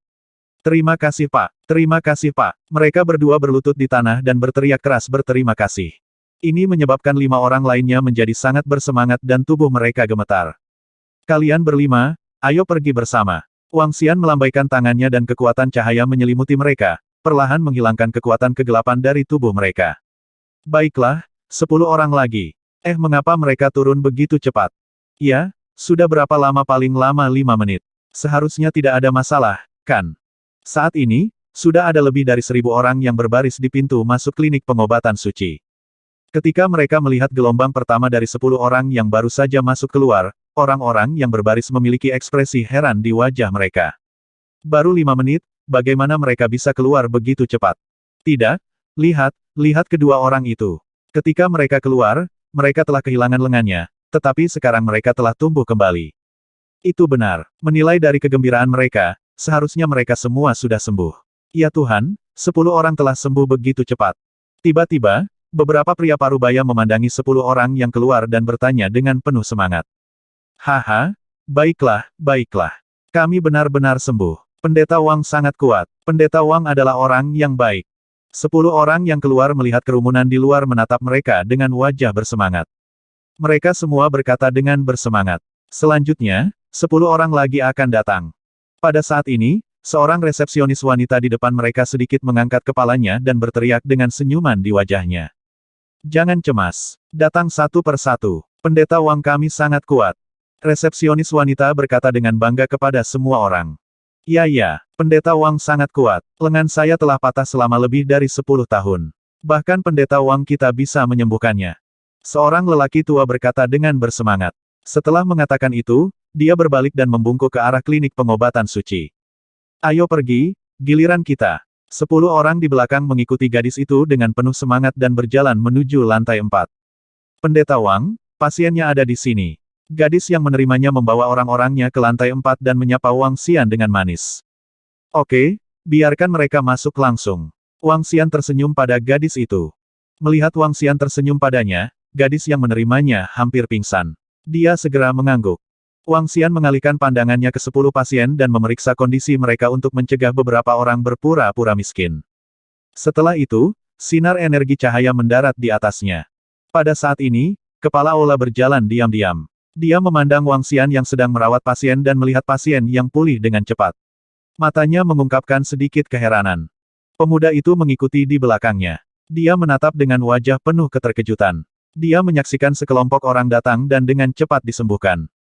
Terima kasih Pak. Terima kasih Pak. Mereka berdua berlutut di tanah dan berteriak keras berterima kasih. Ini menyebabkan 5 orang lainnya menjadi sangat bersemangat dan tubuh mereka gemetar. Kalian berlima, ayo pergi bersama. Wang Xian melambaikan tangannya dan kekuatan cahaya menyelimuti mereka, perlahan menghilangkan kekuatan kegelapan dari tubuh mereka. Baiklah, 10 orang lagi. Mengapa mereka turun begitu cepat? Ya, sudah berapa lama paling lama 5 menit. Seharusnya tidak ada masalah, kan? Saat ini, sudah ada lebih dari 1.000 orang yang berbaris di pintu masuk klinik pengobatan suci. Ketika mereka melihat gelombang pertama dari 10 orang yang baru saja masuk keluar, orang-orang yang berbaris memiliki ekspresi heran di wajah mereka. Baru 5 menit, bagaimana mereka bisa keluar begitu cepat? Tidak, lihat kedua orang itu. Ketika mereka keluar, mereka telah kehilangan lengannya, tetapi sekarang mereka telah tumbuh kembali. Itu benar, menilai dari kegembiraan mereka, seharusnya mereka semua sudah sembuh. Ya Tuhan, 10 orang telah sembuh begitu cepat. Tiba-tiba, beberapa pria parubaya memandangi 10 orang yang keluar dan bertanya dengan penuh semangat. Haha, baiklah, baiklah. Kami benar-benar sembuh. Pendeta Wang sangat kuat. Pendeta Wang adalah orang yang baik. 10 orang yang keluar melihat kerumunan di luar menatap mereka dengan wajah bersemangat. Mereka semua berkata dengan bersemangat. Selanjutnya, 10 orang lagi akan datang. Pada saat ini, seorang resepsionis wanita di depan mereka sedikit mengangkat kepalanya dan berteriak dengan senyuman di wajahnya. Jangan cemas. Datang satu persatu. Pendeta Wang kami sangat kuat. Resepsionis wanita berkata dengan bangga kepada semua orang. Ya, Pendeta Wang sangat kuat. Lengan saya telah patah selama lebih dari 10 tahun. Bahkan Pendeta Wang kita bisa menyembuhkannya. Seorang lelaki tua berkata dengan bersemangat. Setelah mengatakan itu, dia berbalik dan membungkuk ke arah klinik pengobatan suci. Ayo pergi, giliran kita. 10 orang di belakang mengikuti gadis itu dengan penuh semangat dan berjalan menuju lantai 4. Pendeta Wang, pasiennya ada di sini. Gadis yang menerimanya membawa orang-orangnya ke lantai 4 dan menyapa Wang Xian dengan manis. Oke, biarkan mereka masuk langsung. Wang Xian tersenyum pada gadis itu. Melihat Wang Xian tersenyum padanya, gadis yang menerimanya hampir pingsan. Dia segera mengangguk. Wang Xian mengalihkan pandangannya ke 10 pasien dan memeriksa kondisi mereka untuk mencegah beberapa orang berpura-pura miskin. Setelah itu, sinar energi cahaya mendarat di atasnya. Pada saat ini, kepala Ola berjalan diam-diam. Dia memandang Wang Xian yang sedang merawat pasien dan melihat pasien yang pulih dengan cepat. Matanya mengungkapkan sedikit keheranan. Pemuda itu mengikuti di belakangnya. Dia menatap dengan wajah penuh keterkejutan. Dia menyaksikan sekelompok orang datang dan dengan cepat disembuhkan.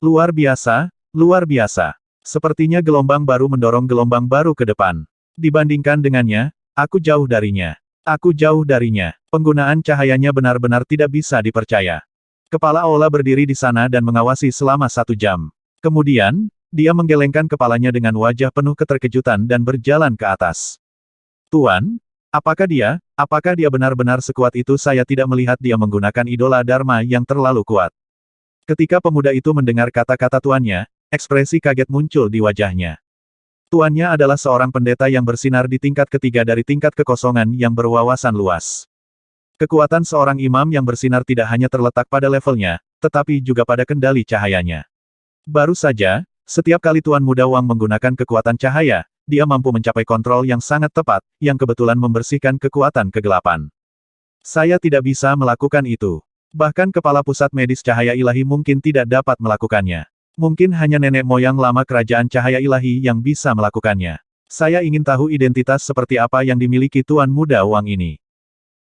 Luar biasa, luar biasa. Sepertinya gelombang baru mendorong gelombang baru ke depan. Dibandingkan dengannya, aku jauh darinya. Aku jauh darinya. Penggunaan cahayanya benar-benar tidak bisa dipercaya. Kepala Ola berdiri di sana dan mengawasi selama 1 jam. Kemudian, dia menggelengkan kepalanya dengan wajah penuh keterkejutan dan berjalan ke atas. Tuan, apakah dia benar-benar sekuat itu? Saya tidak melihat dia menggunakan idola Dharma yang terlalu kuat. Ketika pemuda itu mendengar kata-kata tuannya, ekspresi kaget muncul di wajahnya. Tuannya adalah seorang pendeta yang bersinar di tingkat ketiga dari tingkat kekosongan yang berwawasan luas. Kekuatan seorang imam yang bersinar tidak hanya terletak pada levelnya, tetapi juga pada kendali cahayanya. Baru saja, setiap kali Tuan Muda Wang menggunakan kekuatan cahaya, dia mampu mencapai kontrol yang sangat tepat, yang kebetulan membersihkan kekuatan kegelapan. Saya tidak bisa melakukan itu. Bahkan kepala pusat medis cahaya ilahi mungkin tidak dapat melakukannya. Mungkin hanya nenek moyang lama kerajaan cahaya ilahi yang bisa melakukannya. Saya ingin tahu identitas seperti apa yang dimiliki Tuan Muda Wang ini.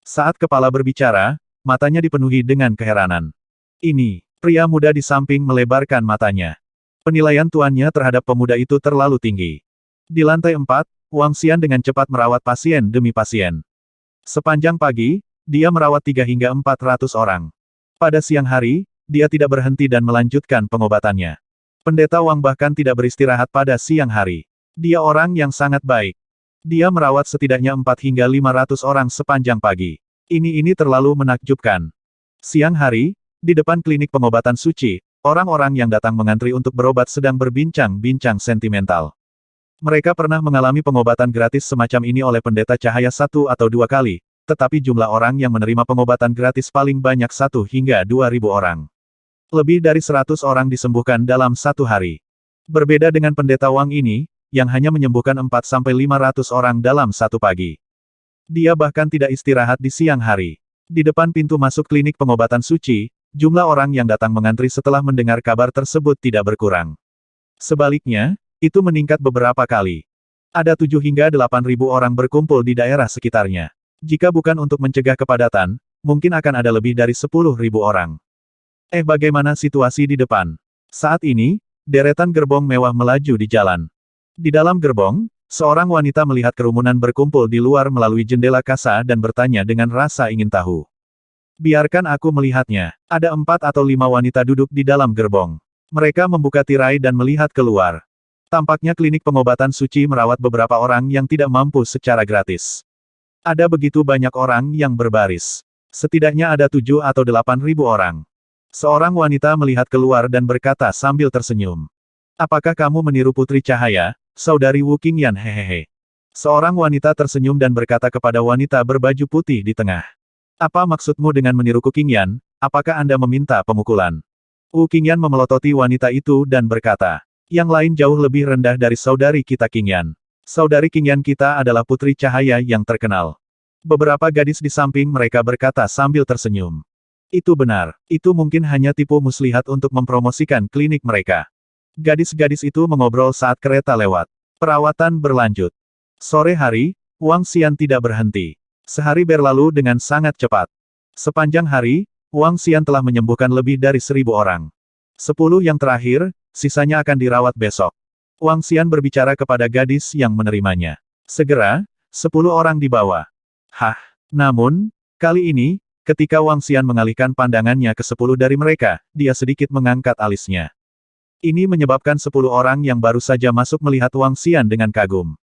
Saat kepala berbicara, matanya dipenuhi dengan keheranan. Ini, pria muda di samping melebarkan matanya. Penilaian tuannya terhadap pemuda itu terlalu tinggi. Di lantai 4, Wang Xian dengan cepat merawat pasien demi pasien. Sepanjang pagi, dia merawat 3 hingga 400 orang. Pada siang hari, dia tidak berhenti dan melanjutkan pengobatannya. Pendeta Wang bahkan tidak beristirahat pada siang hari. Dia orang yang sangat baik. Dia merawat setidaknya 4 hingga 500 orang sepanjang pagi. Ini terlalu menakjubkan. Siang hari, di depan klinik pengobatan suci, orang-orang yang datang mengantri untuk berobat sedang berbincang-bincang sentimental. Mereka pernah mengalami pengobatan gratis semacam ini oleh pendeta cahaya 1 atau 2 kali. Tetapi jumlah orang yang menerima pengobatan gratis paling banyak 1 hingga 2.000 orang. Lebih dari 100 orang disembuhkan dalam 1 hari. Berbeda dengan pendeta Wang ini, yang hanya menyembuhkan 4-500 orang dalam 1 pagi. Dia bahkan tidak istirahat di siang hari. Di depan pintu masuk klinik pengobatan suci, jumlah orang yang datang mengantri setelah mendengar kabar tersebut tidak berkurang. Sebaliknya, itu meningkat beberapa kali. Ada 7 hingga 8.000 orang berkumpul di daerah sekitarnya. Jika bukan untuk mencegah kepadatan, mungkin akan ada lebih dari 10.000 orang. Bagaimana situasi di depan? Saat ini, deretan gerbong mewah melaju di jalan. Di dalam gerbong, Seorang wanita melihat kerumunan berkumpul di luar melalui jendela kaca dan bertanya dengan rasa ingin tahu. Biarkan aku melihatnya. Ada 4 atau 5 wanita duduk di dalam gerbong. Mereka membuka tirai dan melihat keluar. Tampaknya klinik pengobatan suci merawat beberapa orang yang tidak mampu secara gratis. Ada begitu banyak orang yang berbaris. Setidaknya ada 7 atau 8 ribu orang. Seorang wanita melihat keluar dan berkata sambil tersenyum. Apakah kamu meniru Putri Cahaya, Saudari Wu Qingyan? Hehehe. Seorang wanita tersenyum dan berkata kepada wanita berbaju putih di tengah. Apa maksudmu dengan meniruku Qingyan? Apakah Anda meminta pemukulan? Wu Qingyan memelototi wanita itu dan berkata, yang lain jauh lebih rendah dari saudari kita Qingyan. Saudari Qingyan kita adalah Putri Cahaya yang terkenal. Beberapa gadis di samping mereka berkata sambil tersenyum. Itu benar, itu mungkin hanya tipu muslihat untuk mempromosikan klinik mereka. Gadis-gadis itu mengobrol saat kereta lewat. Perawatan berlanjut. Sore hari, Wang Xian tidak berhenti. Sehari berlalu dengan sangat cepat. Sepanjang hari, Wang Xian telah menyembuhkan lebih dari 1.000 orang. 10 yang terakhir, sisanya akan dirawat besok. Wang Xian berbicara kepada gadis yang menerimanya. Segera, 10 orang dibawa. Hah, namun, kali ini, ketika Wang Xian mengalihkan pandangannya ke 10 dari mereka, dia sedikit mengangkat alisnya. Ini menyebabkan 10 orang yang baru saja masuk melihat Wang Xian dengan kagum.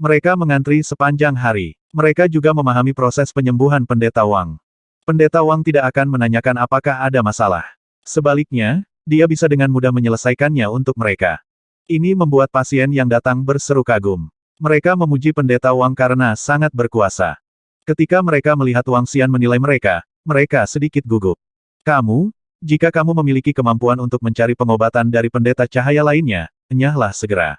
Mereka mengantri sepanjang hari. Mereka juga memahami proses penyembuhan Pendeta Wang. Pendeta Wang tidak akan menanyakan apakah ada masalah. Sebaliknya, dia bisa dengan mudah menyelesaikannya untuk mereka. Ini membuat pasien yang datang berseru kagum. Mereka memuji Pendeta Wang karena sangat berkuasa. Ketika mereka melihat Wang Xian menilai mereka, mereka sedikit gugup. Kamu, jika kamu memiliki kemampuan untuk mencari pengobatan dari pendeta cahaya lainnya, enyahlah segera.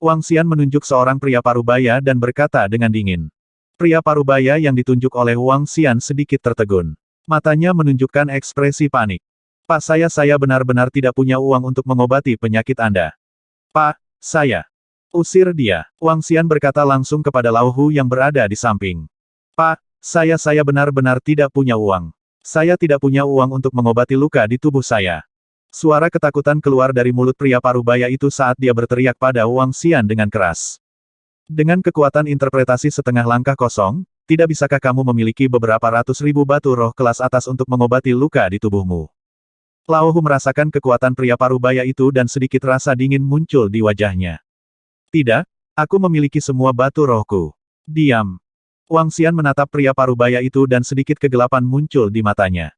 Wang Xian menunjuk seorang pria parubaya dan berkata dengan dingin. Pria parubaya yang ditunjuk oleh Wang Xian sedikit tertegun. Matanya menunjukkan ekspresi panik. Pak, saya benar-benar tidak punya uang untuk mengobati penyakit Anda. Pak, saya. Usir dia. Wang Xian berkata langsung kepada Lao Hu yang berada di samping. Pak, saya benar-benar tidak punya uang. Saya tidak punya uang untuk mengobati luka di tubuh saya. Suara ketakutan keluar dari mulut pria parubaya itu saat dia berteriak pada Wang Xian dengan keras. Dengan kekuatan interpretasi setengah langkah kosong, tidak bisakah kamu memiliki beberapa ratus ribu batu roh kelas atas untuk mengobati luka di tubuhmu? Lao Hu merasakan kekuatan pria parubaya itu dan sedikit rasa dingin muncul di wajahnya. Tidak, aku memiliki semua batu rohku. Diam. Wang Xian menatap pria parubaya itu dan sedikit kegelapan muncul di matanya.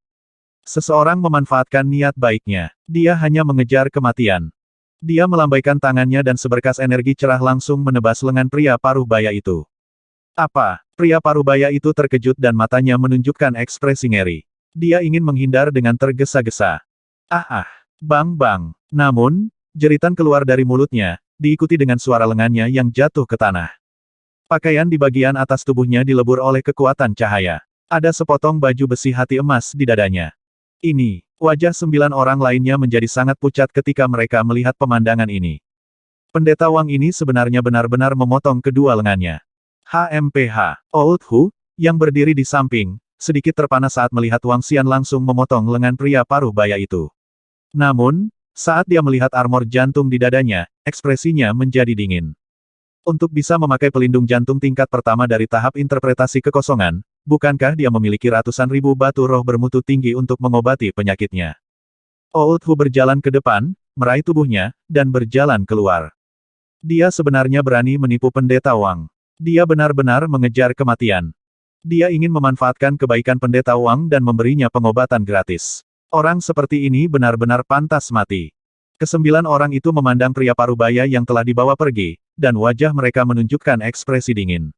Seseorang memanfaatkan niat baiknya. Dia hanya mengejar kematian. Dia melambaikan tangannya dan seberkas energi cerah langsung menebas lengan pria parubaya itu. Apa? Pria parubaya itu terkejut dan matanya menunjukkan ekspresi ngeri. Dia ingin menghindar dengan tergesa-gesa. Bang. Namun, jeritan keluar dari mulutnya, diikuti dengan suara lengannya yang jatuh ke tanah. Pakaian di bagian atas tubuhnya dilebur oleh kekuatan cahaya. Ada sepotong baju besi hati emas di dadanya. Ini, wajah 9 orang lainnya menjadi sangat pucat ketika mereka melihat pemandangan ini. Pendeta Wang ini sebenarnya benar-benar memotong kedua lengannya. HMPH, Old Hu, yang berdiri di samping, sedikit terpana saat melihat Wang Xian langsung memotong lengan pria parubaya itu. Namun, saat dia melihat armor jantung di dadanya, ekspresinya menjadi dingin. Untuk bisa memakai pelindung jantung tingkat pertama dari tahap interpretasi kekosongan, bukankah dia memiliki ratusan ribu batu roh bermutu tinggi untuk mengobati penyakitnya? Old Hu berjalan ke depan, meraih tubuhnya, dan berjalan keluar. Dia sebenarnya berani menipu Pendeta Wang. Dia benar-benar mengejar kematian. Dia ingin memanfaatkan kebaikan Pendeta Wang dan memberinya pengobatan gratis. Orang seperti ini benar-benar pantas mati. Kesembilan orang itu memandang pria parubaya yang telah dibawa pergi, dan wajah mereka menunjukkan ekspresi dingin.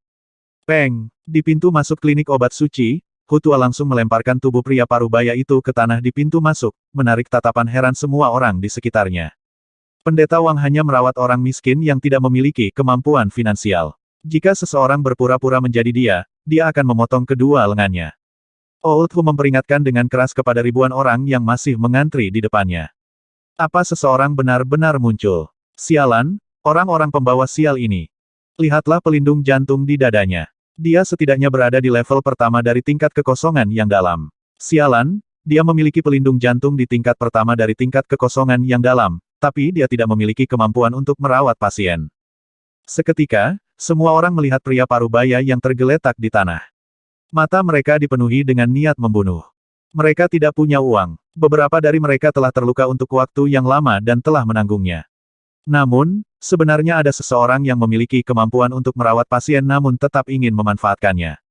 Peng! Di pintu masuk klinik obat suci, Hu Tua langsung melemparkan tubuh pria parubaya itu ke tanah di pintu masuk, menarik tatapan heran semua orang di sekitarnya. Pendeta Wang hanya merawat orang miskin yang tidak memiliki kemampuan finansial. Jika seseorang berpura-pura menjadi dia akan memotong kedua lengannya. Old Hu memperingatkan dengan keras kepada ribuan orang yang masih mengantri di depannya. Apa seseorang benar-benar muncul? Sialan, orang-orang pembawa sial ini. Lihatlah pelindung jantung di dadanya. Dia setidaknya berada di level pertama dari tingkat kekosongan yang dalam. Sialan, dia memiliki pelindung jantung di tingkat pertama dari tingkat kekosongan yang dalam, tapi dia tidak memiliki kemampuan untuk merawat pasien. Seketika, semua orang melihat pria parubaya yang tergeletak di tanah. Mata mereka dipenuhi dengan niat membunuh. Mereka tidak punya uang. Beberapa dari mereka telah terluka untuk waktu yang lama dan telah menanggungnya. Namun, sebenarnya ada seseorang yang memiliki kemampuan untuk merawat pasien namun tetap ingin memanfaatkannya.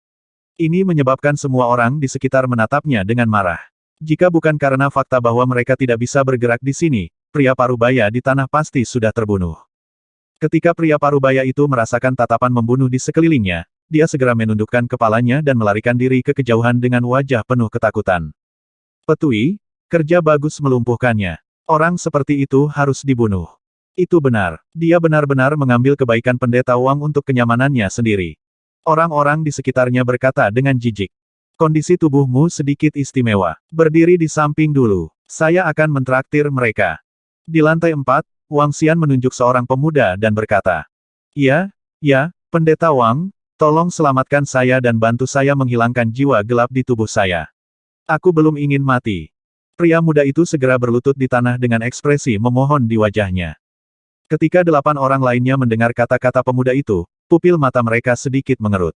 Ini menyebabkan semua orang di sekitar menatapnya dengan marah. Jika bukan karena fakta bahwa mereka tidak bisa bergerak di sini, pria parubaya di tanah pasti sudah terbunuh. Ketika pria parubaya itu merasakan tatapan membunuh di sekelilingnya, dia segera menundukkan kepalanya dan melarikan diri ke kejauhan dengan wajah penuh ketakutan. Petui, kerja bagus melumpuhkannya. Orang seperti itu harus dibunuh. Itu benar. Dia benar-benar mengambil kebaikan pendeta Wang untuk kenyamanannya sendiri. Orang-orang di sekitarnya berkata dengan jijik. Kondisi tubuhmu sedikit istimewa. Berdiri di samping dulu. Saya akan mentraktir mereka. Di lantai 4, Wang Xian menunjuk seorang pemuda dan berkata. Ya, Pendeta Wang, tolong selamatkan saya dan bantu saya menghilangkan jiwa gelap di tubuh saya. Aku belum ingin mati. Pria muda itu segera berlutut di tanah dengan ekspresi memohon di wajahnya. Ketika 8 orang lainnya mendengar kata-kata pemuda itu, pupil mata mereka sedikit mengerut.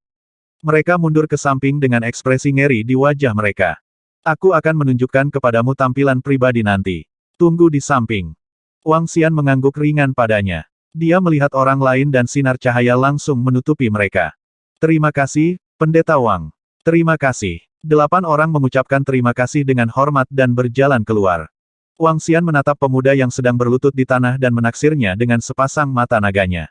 Mereka mundur ke samping dengan ekspresi ngeri di wajah mereka. Aku akan menunjukkan kepadamu tampilan pribadi nanti. Tunggu di samping. Wang Xian mengangguk ringan padanya. Dia melihat orang lain dan sinar cahaya langsung menutupi mereka. Terima kasih, Pendeta Wang. Terima kasih. 8 orang mengucapkan terima kasih dengan hormat dan berjalan keluar. Wang Xian menatap pemuda yang sedang berlutut di tanah dan menaksirnya dengan sepasang mata naganya.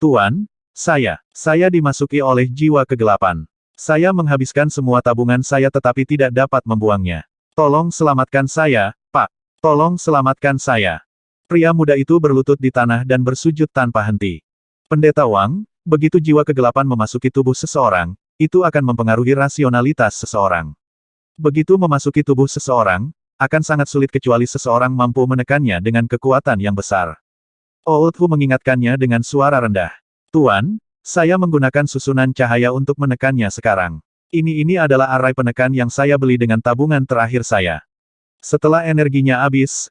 Tuan, saya dimasuki oleh jiwa kegelapan. Saya menghabiskan semua tabungan saya tetapi tidak dapat membuangnya. Tolong selamatkan saya, Pak. Tolong selamatkan saya. Pria muda itu berlutut di tanah dan bersujud tanpa henti. Pendeta Wang, begitu jiwa kegelapan memasuki tubuh seseorang, itu akan mempengaruhi rasionalitas seseorang. Begitu memasuki tubuh seseorang, akan sangat sulit kecuali seseorang mampu menekannya dengan kekuatan yang besar. Old Hu mengingatkannya dengan suara rendah. Tuan, saya menggunakan susunan cahaya untuk menekannya sekarang. Ini adalah arai penekan yang saya beli dengan tabungan terakhir saya. Setelah energinya habis,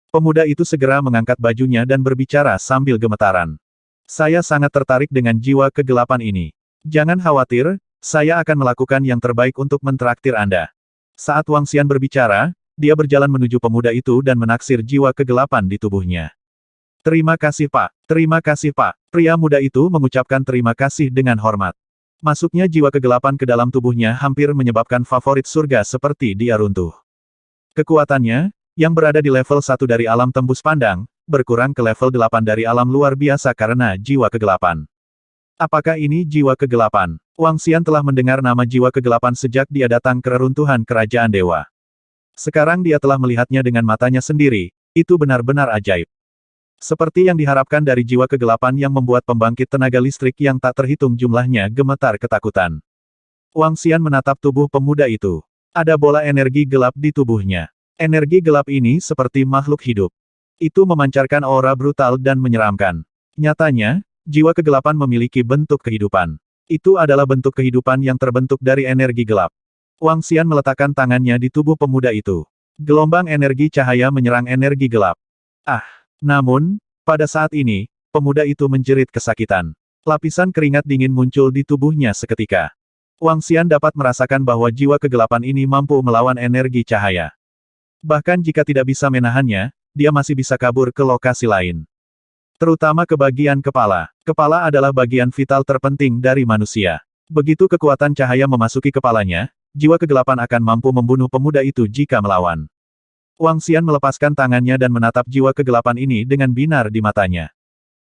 Pemuda itu segera mengangkat bajunya dan berbicara sambil gemetaran. Saya sangat tertarik dengan jiwa kegelapan ini. Jangan khawatir, saya akan melakukan yang terbaik untuk mentraktir Anda. Saat Wang Xian berbicara, dia berjalan menuju pemuda itu dan menaksir jiwa kegelapan di tubuhnya. Terima kasih Pak. Terima kasih Pak. Pria muda itu mengucapkan terima kasih dengan hormat. Masuknya jiwa kegelapan ke dalam tubuhnya hampir menyebabkan favorit surga seperti dia runtuh. Kekuatannya, yang berada di level 1 dari alam tembus pandang, berkurang ke level 8 dari alam luar biasa karena jiwa kegelapan. Apakah ini jiwa kegelapan? Wang Xian telah mendengar nama jiwa kegelapan sejak dia datang ke reruntuhan kerajaan dewa. Sekarang dia telah melihatnya dengan matanya sendiri, itu benar-benar ajaib. Seperti yang diharapkan dari jiwa kegelapan yang membuat pembangkit tenaga listrik yang tak terhitung jumlahnya gemetar ketakutan. Wang Xian menatap tubuh pemuda itu. Ada bola energi gelap di tubuhnya. Energi gelap ini seperti makhluk hidup. Itu memancarkan aura brutal dan menyeramkan. Nyatanya, jiwa kegelapan memiliki bentuk kehidupan. Itu adalah bentuk kehidupan yang terbentuk dari energi gelap. Wang Xian meletakkan tangannya di tubuh pemuda itu. Gelombang energi cahaya menyerang energi gelap. Namun, pada saat ini, pemuda itu menjerit kesakitan. Lapisan keringat dingin muncul di tubuhnya seketika. Wang Xian dapat merasakan bahwa jiwa kegelapan ini mampu melawan energi cahaya. Bahkan jika tidak bisa menahannya, dia masih bisa kabur ke lokasi lain. Terutama ke bagian kepala. Kepala adalah bagian vital terpenting dari manusia. Begitu kekuatan cahaya memasuki kepalanya, jiwa kegelapan akan mampu membunuh pemuda itu jika melawan. Wang Xian melepaskan tangannya dan menatap jiwa kegelapan ini dengan binar di matanya.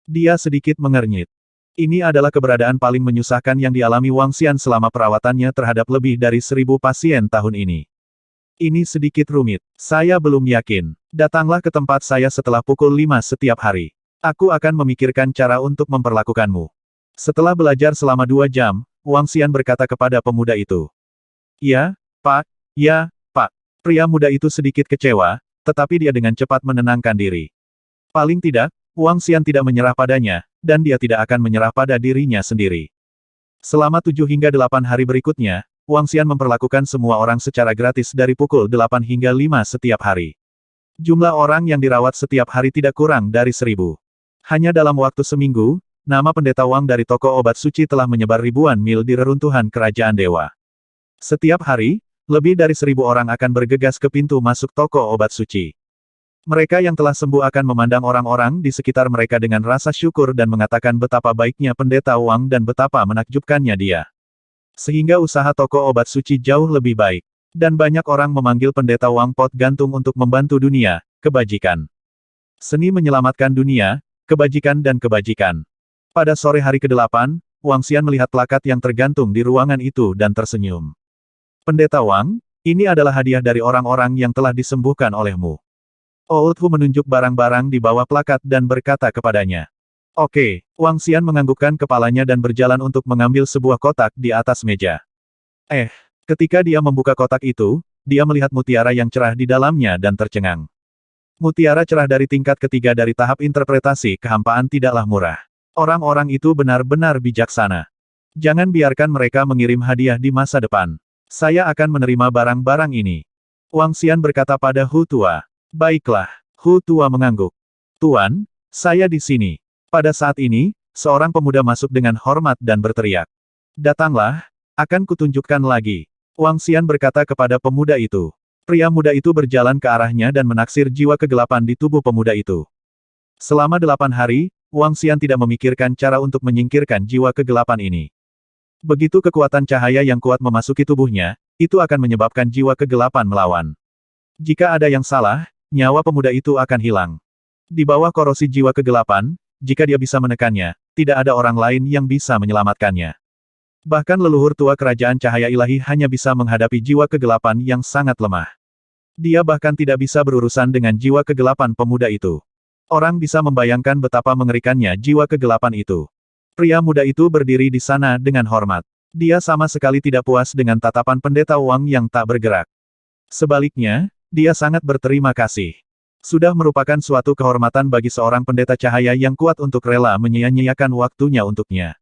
Dia sedikit mengernyit. Ini adalah keberadaan paling menyusahkan yang dialami Wang Xian selama perawatannya terhadap lebih dari 1000 pasien tahun ini. Ini sedikit rumit. Saya belum yakin. Datanglah ke tempat saya setelah pukul 5 setiap hari. Aku akan memikirkan cara untuk memperlakukanmu. Setelah belajar selama 2 jam, Wang Xian berkata kepada pemuda itu. Ya, Pak. Ya, Pak. Pria muda itu sedikit kecewa, tetapi dia dengan cepat menenangkan diri. Paling tidak, Wang Xian tidak menyerah padanya, dan dia tidak akan menyerah pada dirinya sendiri. Selama 7 hingga 8 hari berikutnya, Wang Xian memperlakukan semua orang secara gratis dari pukul 8 hingga 5 setiap hari. Jumlah orang yang dirawat setiap hari tidak kurang dari 1000. Hanya dalam waktu seminggu, nama pendeta Wang dari toko obat suci telah menyebar ribuan mil di reruntuhan kerajaan dewa. Setiap hari, lebih dari 1.000 orang akan bergegas ke pintu masuk toko obat suci. Mereka yang telah sembuh akan memandang orang-orang di sekitar mereka dengan rasa syukur dan mengatakan betapa baiknya pendeta Wang dan betapa menakjubkannya dia. Sehingga usaha toko obat suci jauh lebih baik. Dan banyak orang memanggil pendeta Wang pot gantung untuk membantu dunia, kebajikan. Seni menyelamatkan dunia, kebajikan dan kebajikan. Pada sore hari ke-8, Wang Xian melihat plakat yang tergantung di ruangan itu dan tersenyum. Pendeta Wang, ini adalah hadiah dari orang-orang yang telah disembuhkan olehmu. Old Hu menunjuk barang-barang di bawah plakat dan berkata kepadanya. Oke, Wang Xian menganggukkan kepalanya dan berjalan untuk mengambil sebuah kotak di atas meja. Ketika dia membuka kotak itu, dia melihat mutiara yang cerah di dalamnya dan tercengang. Mutiara cerah dari tingkat ketiga dari tahap interpretasi kehampaan tidaklah murah. Orang-orang itu benar-benar bijaksana. Jangan biarkan mereka mengirim hadiah di masa depan. Saya akan menerima barang-barang ini. Wang Xian berkata pada Hu Tua. Baiklah, Hu Tua mengangguk. Tuan, saya di sini. Pada saat ini, seorang pemuda masuk dengan hormat dan berteriak. Datanglah, akan kutunjukkan lagi. Wang Xian berkata kepada pemuda itu. Pria muda itu berjalan ke arahnya dan menaksir jiwa kegelapan di tubuh pemuda itu. Selama 8 hari, Wang Xian tidak memikirkan cara untuk menyingkirkan jiwa kegelapan ini. Begitu kekuatan cahaya yang kuat memasuki tubuhnya, itu akan menyebabkan jiwa kegelapan melawan. Jika ada yang salah, nyawa pemuda itu akan hilang. Di bawah korosi jiwa kegelapan, jika dia bisa menekannya, tidak ada orang lain yang bisa menyelamatkannya. Bahkan leluhur tua kerajaan cahaya ilahi hanya bisa menghadapi jiwa kegelapan yang sangat lemah. Dia bahkan tidak bisa berurusan dengan jiwa kegelapan pemuda itu. Orang bisa membayangkan betapa mengerikannya jiwa kegelapan itu. Pria muda itu berdiri di sana dengan hormat. Dia sama sekali tidak puas dengan tatapan pendeta Wang yang tak bergerak. Sebaliknya, dia sangat berterima kasih. Sudah merupakan suatu kehormatan bagi seorang pendeta cahaya yang kuat untuk rela menyia-nyiakan waktunya untuknya.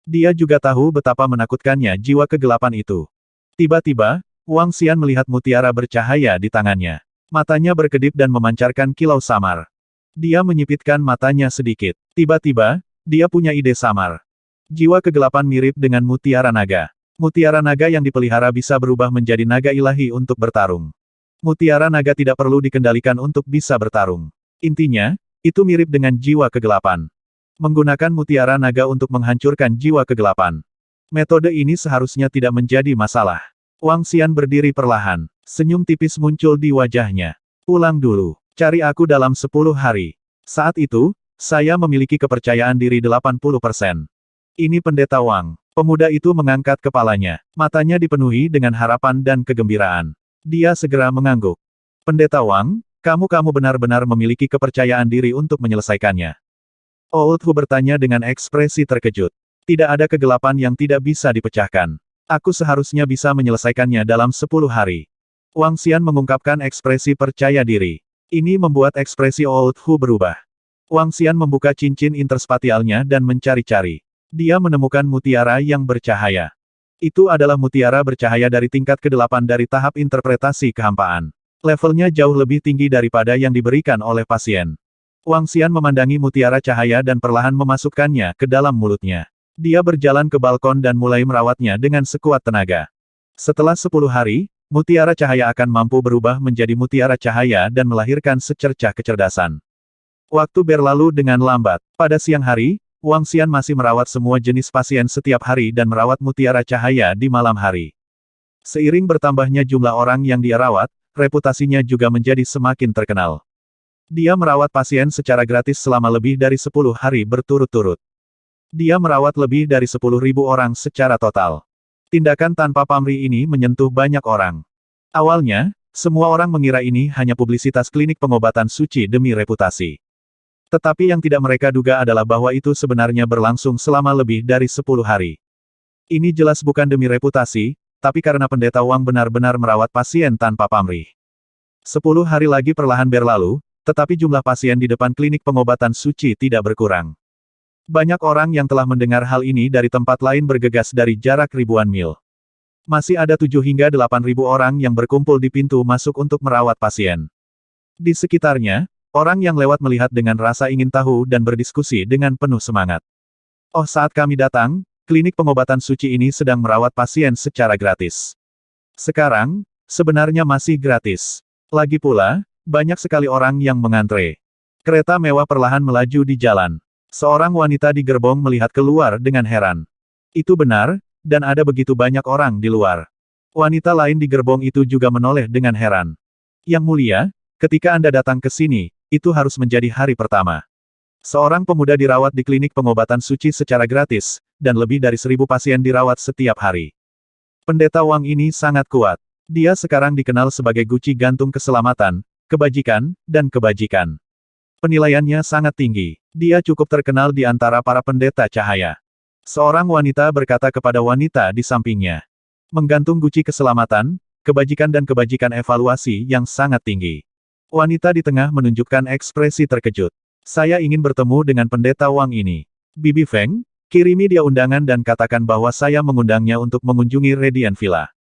Dia juga tahu betapa menakutkannya jiwa kegelapan itu. Tiba-tiba, Wang Xian melihat mutiara bercahaya di tangannya. Matanya berkedip dan memancarkan kilau samar. Dia menyipitkan matanya sedikit. Tiba-tiba, dia punya ide samar. Jiwa kegelapan mirip dengan mutiara naga. Mutiara naga yang dipelihara bisa berubah menjadi naga ilahi untuk bertarung. Mutiara naga tidak perlu dikendalikan untuk bisa bertarung. Intinya, itu mirip dengan jiwa kegelapan. Menggunakan mutiara naga untuk menghancurkan jiwa kegelapan. Metode ini seharusnya tidak menjadi masalah. Wang Xian berdiri perlahan. Senyum tipis muncul di wajahnya. Pulang dulu. Cari aku dalam 10 hari. Saat itu, saya memiliki kepercayaan diri 80%. Ini pendeta Wang. Pemuda itu mengangkat kepalanya. Matanya dipenuhi dengan harapan dan kegembiraan. Dia segera mengangguk. Pendeta Wang, kamu benar-benar memiliki kepercayaan diri untuk menyelesaikannya. Old Hu bertanya dengan ekspresi terkejut. Tidak ada kegelapan yang tidak bisa dipecahkan. Aku seharusnya bisa menyelesaikannya dalam 10 hari. Wang Xian mengungkapkan ekspresi percaya diri. Ini membuat ekspresi Old Hu berubah. Wang Xian membuka cincin interspatialnya dan mencari-cari. Dia menemukan mutiara yang bercahaya. Itu adalah mutiara bercahaya dari tingkat ke-8 dari tahap interpretasi kehampaan. Levelnya jauh lebih tinggi daripada yang diberikan oleh pasien. Wang Xian memandangi mutiara cahaya dan perlahan memasukkannya ke dalam mulutnya. Dia berjalan ke balkon dan mulai merawatnya dengan sekuat tenaga. Setelah 10 hari, mutiara cahaya akan mampu berubah menjadi mutiara cahaya dan melahirkan secercah kecerdasan. Waktu berlalu dengan lambat. Pada siang hari, Wang Xian masih merawat semua jenis pasien setiap hari dan merawat mutiara cahaya di malam hari. Seiring bertambahnya jumlah orang yang dia rawat, reputasinya juga menjadi semakin terkenal. Dia merawat pasien secara gratis selama lebih dari 10 hari berturut-turut. Dia merawat lebih dari 10.000 orang secara total. Tindakan tanpa pamrih ini menyentuh banyak orang. Awalnya, semua orang mengira ini hanya publisitas klinik pengobatan suci demi reputasi. Tetapi yang tidak mereka duga adalah bahwa itu sebenarnya berlangsung selama lebih dari 10 hari. Ini jelas bukan demi reputasi, tapi karena pendeta Wang benar-benar merawat pasien tanpa pamrih. 10 hari lagi perlahan berlalu, tetapi jumlah pasien di depan klinik pengobatan suci tidak berkurang. Banyak orang yang telah mendengar hal ini dari tempat lain bergegas dari jarak ribuan mil. Masih ada 7 hingga 8.000 orang yang berkumpul di pintu masuk untuk merawat pasien. Di sekitarnya, orang yang lewat melihat dengan rasa ingin tahu dan berdiskusi dengan penuh semangat. Oh, saat kami datang, klinik pengobatan suci ini sedang merawat pasien secara gratis. Sekarang, sebenarnya masih gratis. Lagi pula, banyak sekali orang yang mengantre. Kereta mewah perlahan melaju di jalan. Seorang wanita di gerbong melihat keluar dengan heran. Itu benar, dan ada begitu banyak orang di luar. Wanita lain di gerbong itu juga menoleh dengan heran. Yang mulia, ketika Anda datang ke sini, itu harus menjadi hari pertama. Seorang pemuda dirawat di klinik pengobatan suci secara gratis, dan lebih dari 1.000 pasien dirawat setiap hari. Pendeta Wang ini sangat kuat. Dia sekarang dikenal sebagai guci gantung keselamatan, kebajikan, dan kebajikan. Penilaiannya sangat tinggi. Dia cukup terkenal di antara para pendeta cahaya. Seorang wanita berkata kepada wanita di sampingnya. Menggantung guci keselamatan, kebajikan dan kebajikan evaluasi yang sangat tinggi. Wanita di tengah menunjukkan ekspresi terkejut. Saya ingin bertemu dengan pendeta Wang ini. Bibi Feng, kirimi dia undangan dan katakan bahwa saya mengundangnya untuk mengunjungi Radiant Villa.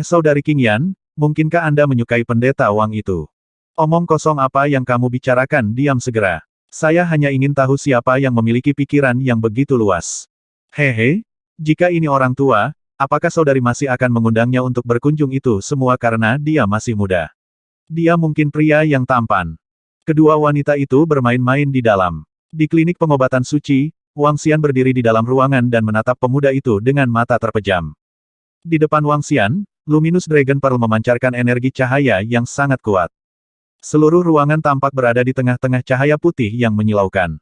Saudari King Yan, mungkinkah Anda menyukai pendeta Wang itu? Omong kosong apa yang kamu bicarakan, diam segera. Saya hanya ingin tahu siapa yang memiliki pikiran yang begitu luas. Hehe, jika ini orang tua, apakah saudari masih akan mengundangnya untuk berkunjung itu semua karena dia masih muda? Dia mungkin pria yang tampan. Kedua wanita itu bermain-main di dalam. Di klinik pengobatan suci, Wang Xian berdiri di dalam ruangan dan menatap pemuda itu dengan mata terpejam. Di depan Wang Xian, Luminous Dragon Pearl memancarkan energi cahaya yang sangat kuat. Seluruh ruangan tampak berada di tengah-tengah cahaya putih yang menyilaukan.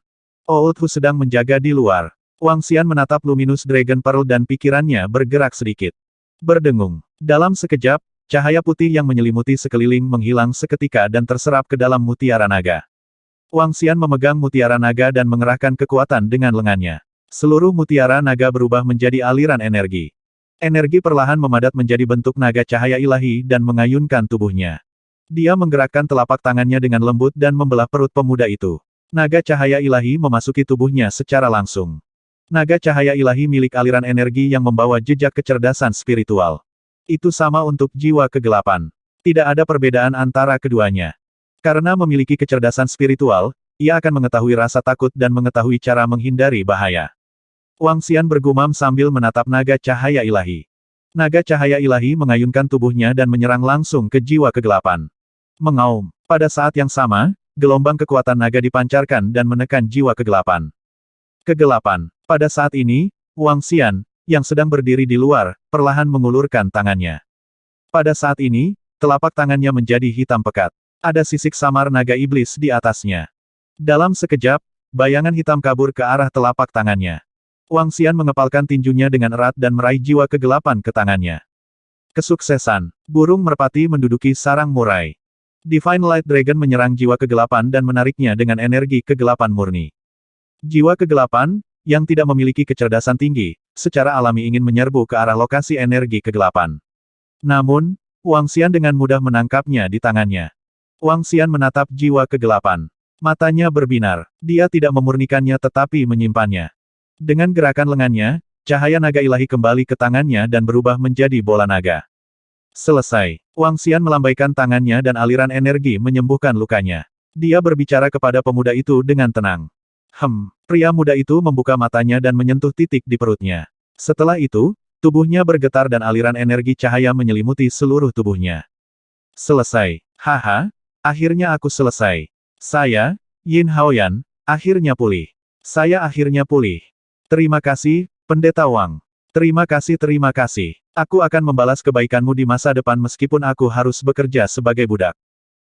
Old Hu sedang menjaga di luar. Wang Xian menatap Luminous Dragon Pearl dan pikirannya bergerak sedikit. Berdengung. Dalam sekejap, cahaya putih yang menyelimuti sekeliling menghilang seketika dan terserap ke dalam mutiara naga. Wang Xian memegang mutiara naga dan mengerahkan kekuatan dengan lengannya. Seluruh mutiara naga berubah menjadi aliran energi. Energi perlahan memadat menjadi bentuk naga cahaya ilahi dan mengayunkan tubuhnya. Dia menggerakkan telapak tangannya dengan lembut dan membelah perut pemuda itu. Naga cahaya ilahi memasuki tubuhnya secara langsung. Naga cahaya ilahi milik aliran energi yang membawa jejak kecerdasan spiritual. Itu sama untuk jiwa kegelapan. Tidak ada perbedaan antara keduanya. Karena memiliki kecerdasan spiritual, ia akan mengetahui rasa takut dan mengetahui cara menghindari bahaya. Wang Xian bergumam sambil menatap naga cahaya ilahi. Naga cahaya ilahi mengayunkan tubuhnya dan menyerang langsung ke jiwa kegelapan. Mengaum. Pada saat yang sama, gelombang kekuatan naga dipancarkan dan menekan jiwa kegelapan. Kegelapan. Pada saat ini, Wang Xian, yang sedang berdiri di luar, perlahan mengulurkan tangannya. Pada saat ini, telapak tangannya menjadi hitam pekat. Ada sisik samar naga iblis di atasnya. Dalam sekejap, bayangan hitam kabur ke arah telapak tangannya. Wang Xian mengepalkan tinjunya dengan erat dan meraih jiwa kegelapan ke tangannya. Kesuksesan. Burung merpati menduduki sarang murai. Divine Light Dragon menyerang jiwa kegelapan dan menariknya dengan energi kegelapan murni. Jiwa kegelapan, yang tidak memiliki kecerdasan tinggi, secara alami ingin menyerbu ke arah lokasi energi kegelapan. Namun, Wang Xian dengan mudah menangkapnya di tangannya. Wang Xian menatap jiwa kegelapan. Matanya berbinar. Dia tidak memurnikannya tetapi menyimpannya. Dengan gerakan lengannya, cahaya naga ilahi kembali ke tangannya dan berubah menjadi bola naga. Selesai. Wang Xian melambaikan tangannya dan aliran energi menyembuhkan lukanya. Dia berbicara kepada pemuda itu dengan tenang. Pria muda itu membuka matanya dan menyentuh titik di perutnya. Setelah itu, tubuhnya bergetar dan aliran energi cahaya menyelimuti seluruh tubuhnya. Selesai. Haha, akhirnya aku selesai. Saya, Yin Haoyan, akhirnya pulih. Saya akhirnya pulih. Terima kasih, Pendeta Wang. Terima kasih, terima kasih. Aku akan membalas kebaikanmu di masa depan meskipun aku harus bekerja sebagai budak.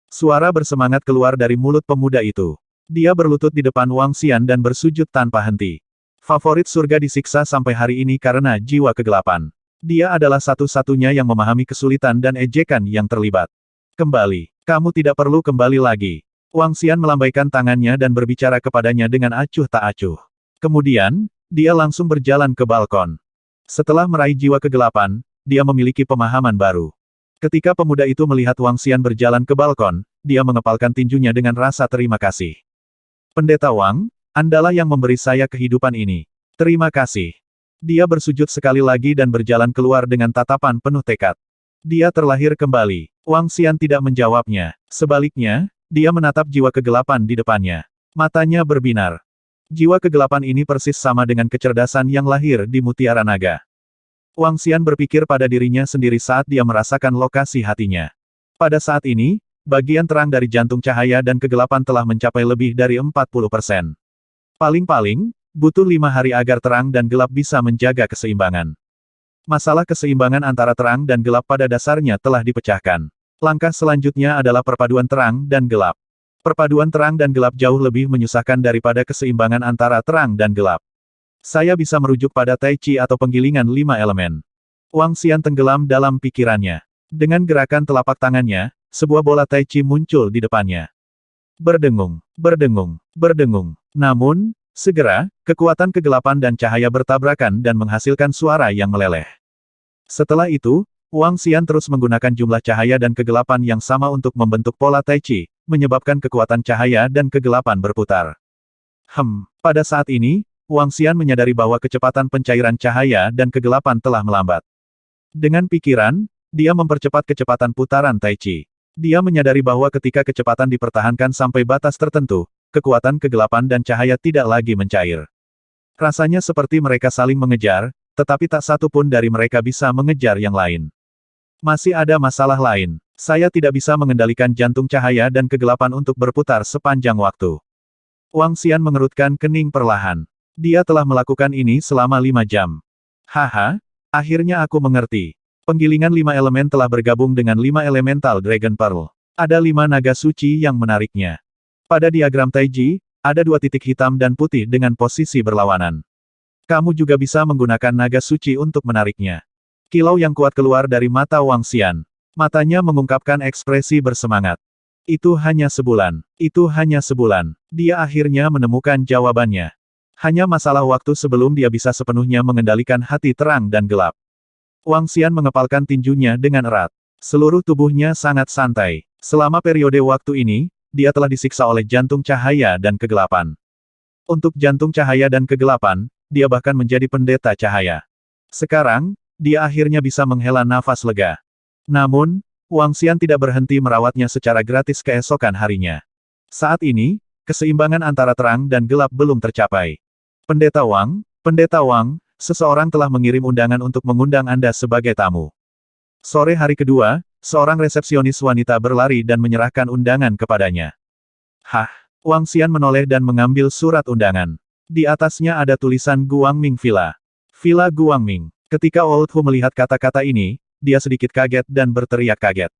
Suara bersemangat keluar dari mulut pemuda itu. Dia berlutut di depan Wang Xian dan bersujud tanpa henti. Favorit surga disiksa sampai hari ini karena jiwa kegelapan. Dia adalah satu-satunya yang memahami kesulitan dan ejekan yang terlibat. Kembali. Kamu tidak perlu kembali lagi. Wang Xian melambaikan tangannya dan berbicara kepadanya dengan acuh tak acuh. Kemudian, dia langsung berjalan ke balkon. Setelah meraih jiwa kegelapan, dia memiliki pemahaman baru. Ketika pemuda itu melihat Wang Xian berjalan ke balkon, dia mengepalkan tinjunya dengan rasa terima kasih. Pendeta Wang, Andalah yang memberi saya kehidupan ini. Terima kasih. Dia bersujud sekali lagi dan berjalan keluar dengan tatapan penuh tekad. Dia terlahir kembali. Wang Xian tidak menjawabnya. Sebaliknya, dia menatap jiwa kegelapan di depannya. Matanya berbinar. Jiwa kegelapan ini persis sama dengan kecerdasan yang lahir di Mutiara Naga. Wang Xian berpikir pada dirinya sendiri saat dia merasakan lokasi hatinya. Pada saat ini, bagian terang dari jantung cahaya dan kegelapan telah mencapai lebih dari 40%. Paling-paling, butuh 5 hari agar terang dan gelap bisa menjaga keseimbangan. Masalah keseimbangan antara terang dan gelap pada dasarnya telah dipecahkan. Langkah selanjutnya adalah perpaduan terang dan gelap. Perpaduan terang dan gelap jauh lebih menyusahkan daripada keseimbangan antara terang dan gelap. Saya bisa merujuk pada Tai Chi atau penggilingan 5 elemen. Wang Xian tenggelam dalam pikirannya. Dengan gerakan telapak tangannya, sebuah bola Tai Chi muncul di depannya. Berdengung, berdengung, berdengung. Namun, segera, kekuatan kegelapan dan cahaya bertabrakan dan menghasilkan suara yang meleleh. Setelah itu, Wang Xian terus menggunakan jumlah cahaya dan kegelapan yang sama untuk membentuk pola Tai Chi, menyebabkan kekuatan cahaya dan kegelapan berputar. Pada saat ini, Wang Xian menyadari bahwa kecepatan pencairan cahaya dan kegelapan telah melambat. Dengan pikiran, dia mempercepat kecepatan putaran Tai Chi. Dia menyadari bahwa ketika kecepatan dipertahankan sampai batas tertentu, kekuatan kegelapan dan cahaya tidak lagi mencair. Rasanya seperti mereka saling mengejar, tetapi tak satu pun dari mereka bisa mengejar yang lain. Masih ada masalah lain. Saya tidak bisa mengendalikan jantung cahaya dan kegelapan untuk berputar sepanjang waktu. Wang Xian mengerutkan kening perlahan. Dia telah melakukan ini selama 5 jam. Haha, akhirnya aku mengerti. Penggilingan 5 elemen telah bergabung dengan 5 elemental Dragon Pearl. Ada 5 naga suci yang menariknya. Pada diagram Taiji, ada 2 titik hitam dan putih dengan posisi berlawanan. Kamu juga bisa menggunakan naga suci untuk menariknya. Kilau yang kuat keluar dari mata Wang Xian. Matanya mengungkapkan ekspresi bersemangat. Itu hanya sebulan. Itu hanya sebulan. Dia akhirnya menemukan jawabannya. Hanya masalah waktu sebelum dia bisa sepenuhnya mengendalikan hati terang dan gelap. Wang Xian mengepalkan tinjunya dengan erat. Seluruh tubuhnya sangat santai. Selama periode waktu ini, dia telah disiksa oleh jantung cahaya dan kegelapan. Untuk jantung cahaya dan kegelapan, dia bahkan menjadi pendeta cahaya. Sekarang, dia akhirnya bisa menghela nafas lega. Namun, Wang Xian tidak berhenti merawatnya secara gratis keesokan harinya. Saat ini, keseimbangan antara terang dan gelap belum tercapai. Pendeta Wang, seseorang telah mengirim undangan untuk mengundang Anda sebagai tamu. Sore hari kedua, seorang resepsionis wanita berlari dan menyerahkan undangan kepadanya. Wang Xian menoleh dan mengambil surat undangan. Di atasnya ada tulisan Guangming Villa. Villa Guangming. Ketika Old Hu melihat kata-kata ini, dia sedikit kaget dan berteriak kaget.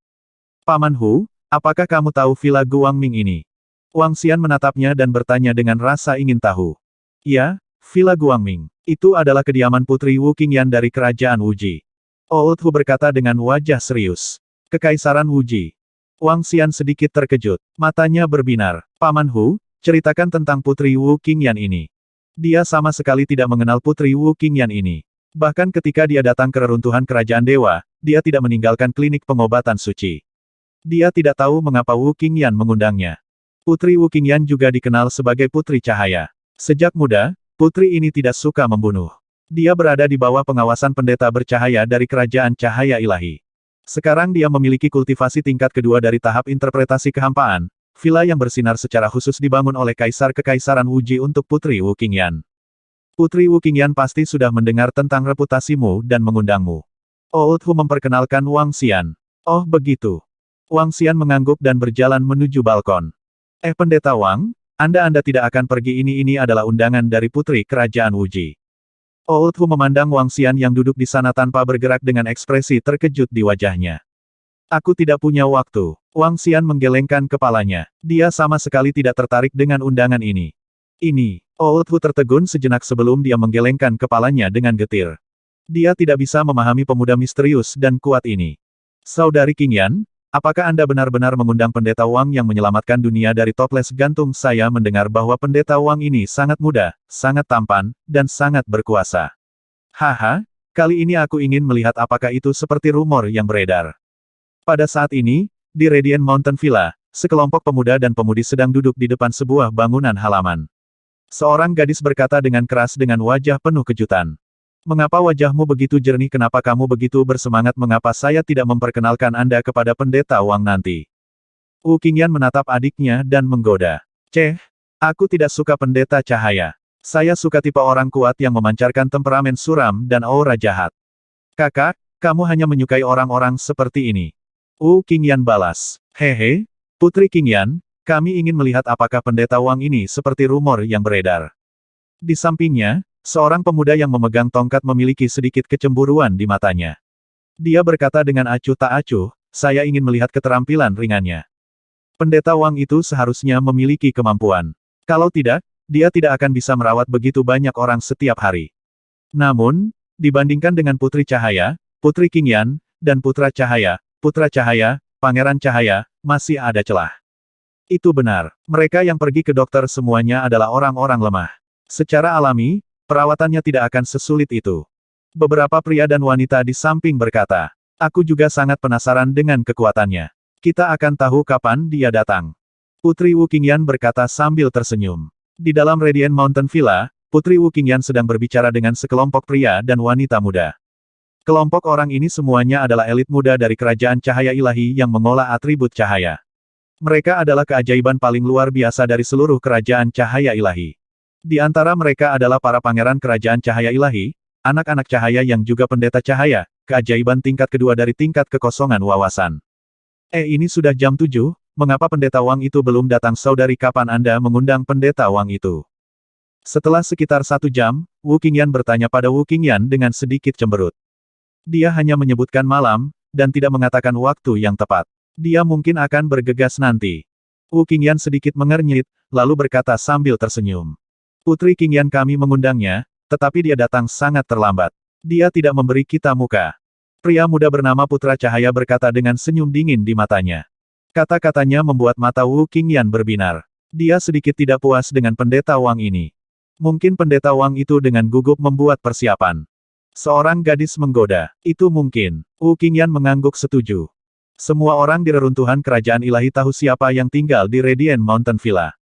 Paman Hu, apakah kamu tahu Villa Guangming ini? Wang Xian menatapnya dan bertanya dengan rasa ingin tahu. Ya, Villa Guangming. Itu adalah kediaman Putri Wu Qingyan dari Kerajaan Wuji. Old Hu berkata dengan wajah serius. Kekaisaran Wuji. Wang Xian sedikit terkejut. Matanya berbinar. Paman Hu, ceritakan tentang Putri Wu Qingyan ini. Dia sama sekali tidak mengenal Putri Wu Qingyan ini. Bahkan ketika dia datang ke reruntuhan kerajaan dewa, dia tidak meninggalkan klinik pengobatan suci. Dia tidak tahu mengapa Wu Qingyan mengundangnya. Putri Wu Qingyan juga dikenal sebagai Putri Cahaya. Sejak muda, putri ini tidak suka membunuh. Dia berada di bawah pengawasan pendeta bercahaya dari Kerajaan Cahaya Ilahi. Sekarang dia memiliki kultivasi tingkat kedua dari tahap interpretasi kehampaan. Villa yang bersinar secara khusus dibangun oleh Kaisar Kekaisaran Wuji untuk Putri Wu Qingyan. Putri Wu Qingyan pasti sudah mendengar tentang reputasimu dan mengundangmu. Old Hu memperkenalkan Wang Xian. Oh begitu. Wang Xian mengangguk dan berjalan menuju balkon. Pendeta Wang, Anda tidak akan pergi, ini adalah undangan dari Putri Kerajaan Wuji. Old Hu memandang Wang Xian yang duduk di sana tanpa bergerak dengan ekspresi terkejut di wajahnya. Aku tidak punya waktu. Wang Xian menggelengkan kepalanya. Dia sama sekali tidak tertarik dengan undangan ini. Old Hu tertegun sejenak sebelum dia menggelengkan kepalanya dengan getir. Dia tidak bisa memahami pemuda misterius dan kuat ini. Saudari Qingyan, apakah Anda benar-benar mengundang Pendeta Wang yang menyelamatkan dunia dari toples gantung? Saya mendengar bahwa Pendeta Wang ini sangat muda, sangat tampan, dan sangat berkuasa. Kali ini aku ingin melihat apakah itu seperti rumor yang beredar. Pada saat ini, di Radiant Mountain Villa, sekelompok pemuda dan pemudi sedang duduk di depan sebuah bangunan halaman. Seorang gadis berkata dengan keras dengan wajah penuh kejutan. Mengapa wajahmu begitu jernih? Kenapa kamu begitu bersemangat? Mengapa saya tidak memperkenalkan Anda kepada Pendeta Wang nanti? Wu Qingyan menatap adiknya dan menggoda. Aku tidak suka pendeta cahaya. Saya suka tipe orang kuat yang memancarkan temperamen suram dan aura jahat. Kakak, kamu hanya menyukai orang-orang seperti ini. Qingyan balas. Hehe, Putri Qingyan, kami ingin melihat apakah pendeta Wang ini seperti rumor yang beredar. Di sampingnya, seorang pemuda yang memegang tongkat memiliki sedikit kecemburuan di matanya. Dia berkata dengan acuh tak acuh, saya ingin melihat keterampilan ringannya. Pendeta Wang itu seharusnya memiliki kemampuan. Kalau tidak, dia tidak akan bisa merawat begitu banyak orang setiap hari. Namun, dibandingkan dengan Putri Cahaya, Putri Qingyan, dan Putra Cahaya, Pangeran Cahaya, masih ada celah. Itu benar, mereka yang pergi ke dokter semuanya adalah orang-orang lemah. Secara alami, perawatannya tidak akan sesulit itu. Beberapa pria dan wanita di samping berkata, aku juga sangat penasaran dengan kekuatannya. Kita akan tahu kapan dia datang. Putri Qingyan berkata sambil tersenyum. Di dalam Radiant Mountain Villa, Putri Qingyan sedang berbicara dengan sekelompok pria dan wanita muda. Kelompok orang ini semuanya adalah elit muda dari kerajaan cahaya ilahi yang mengolah atribut cahaya. Mereka adalah keajaiban paling luar biasa dari seluruh kerajaan cahaya ilahi. Di antara mereka adalah para pangeran kerajaan cahaya ilahi, anak-anak cahaya yang juga pendeta cahaya, keajaiban tingkat kedua dari tingkat kekosongan wawasan. Ini sudah jam 7, mengapa pendeta Wang itu belum datang? Saudari, kapan Anda mengundang pendeta Wang itu? Setelah sekitar 1 jam, Qingyan bertanya pada Qingyan dengan sedikit cemberut. Dia hanya menyebutkan malam, dan tidak mengatakan waktu yang tepat. Dia mungkin akan bergegas nanti. Qingyan sedikit mengernyit, lalu berkata sambil tersenyum. Putri Qingyan, kami mengundangnya, tetapi dia datang sangat terlambat. Dia tidak memberi kita muka. Pria muda bernama Putra Cahaya berkata dengan senyum dingin di matanya. Kata-katanya membuat mata Qingyan berbinar. Dia sedikit tidak puas dengan pendeta Wang ini. Mungkin pendeta Wang itu dengan gugup membuat persiapan. Seorang gadis menggoda, itu mungkin. Qingyan mengangguk setuju. Semua orang di reruntuhan kerajaan ilahi tahu siapa yang tinggal di Radiant Mountain Villa.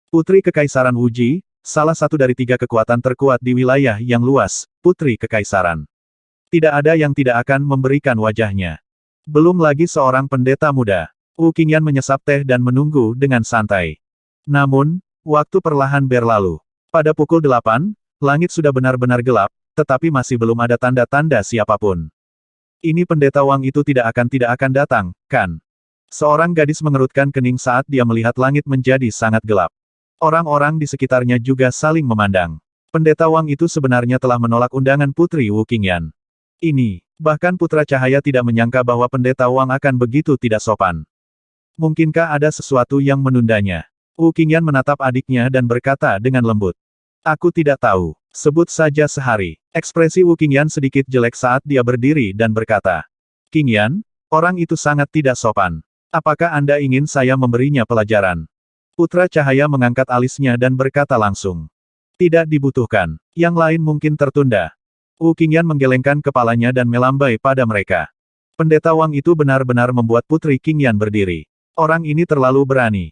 Putri Kekaisaran Wuji, salah satu dari 3 kekuatan terkuat di wilayah yang luas, Putri Kekaisaran. Tidak ada yang tidak akan memberikan wajahnya. Belum lagi seorang pendeta muda. Qingyan menyesap teh dan menunggu dengan santai. Namun, waktu perlahan berlalu. Pada pukul 8, langit sudah benar-benar gelap, tetapi masih belum ada tanda-tanda siapapun. Ini pendeta Wang itu tidak akan datang, kan? Seorang gadis mengerutkan kening saat dia melihat langit menjadi sangat gelap. Orang-orang di sekitarnya juga saling memandang. Pendeta Wang itu sebenarnya telah menolak undangan Putri Qingyan. Bahkan Putra Cahaya tidak menyangka bahwa pendeta Wang akan begitu tidak sopan. Mungkinkah ada sesuatu yang menundanya? Qingyan menatap adiknya dan berkata dengan lembut. Aku tidak tahu. Sebut saja sehari. Ekspresi Qingyan sedikit jelek saat dia berdiri dan berkata. Qingyan, orang itu sangat tidak sopan. Apakah Anda ingin saya memberinya pelajaran? Putra Cahaya mengangkat alisnya dan berkata langsung. Tidak dibutuhkan. Yang lain mungkin tertunda. Qingyan menggelengkan kepalanya dan melambai pada mereka. Pendeta Wang itu benar-benar membuat Putri Qingyan berdiri. Orang ini terlalu berani.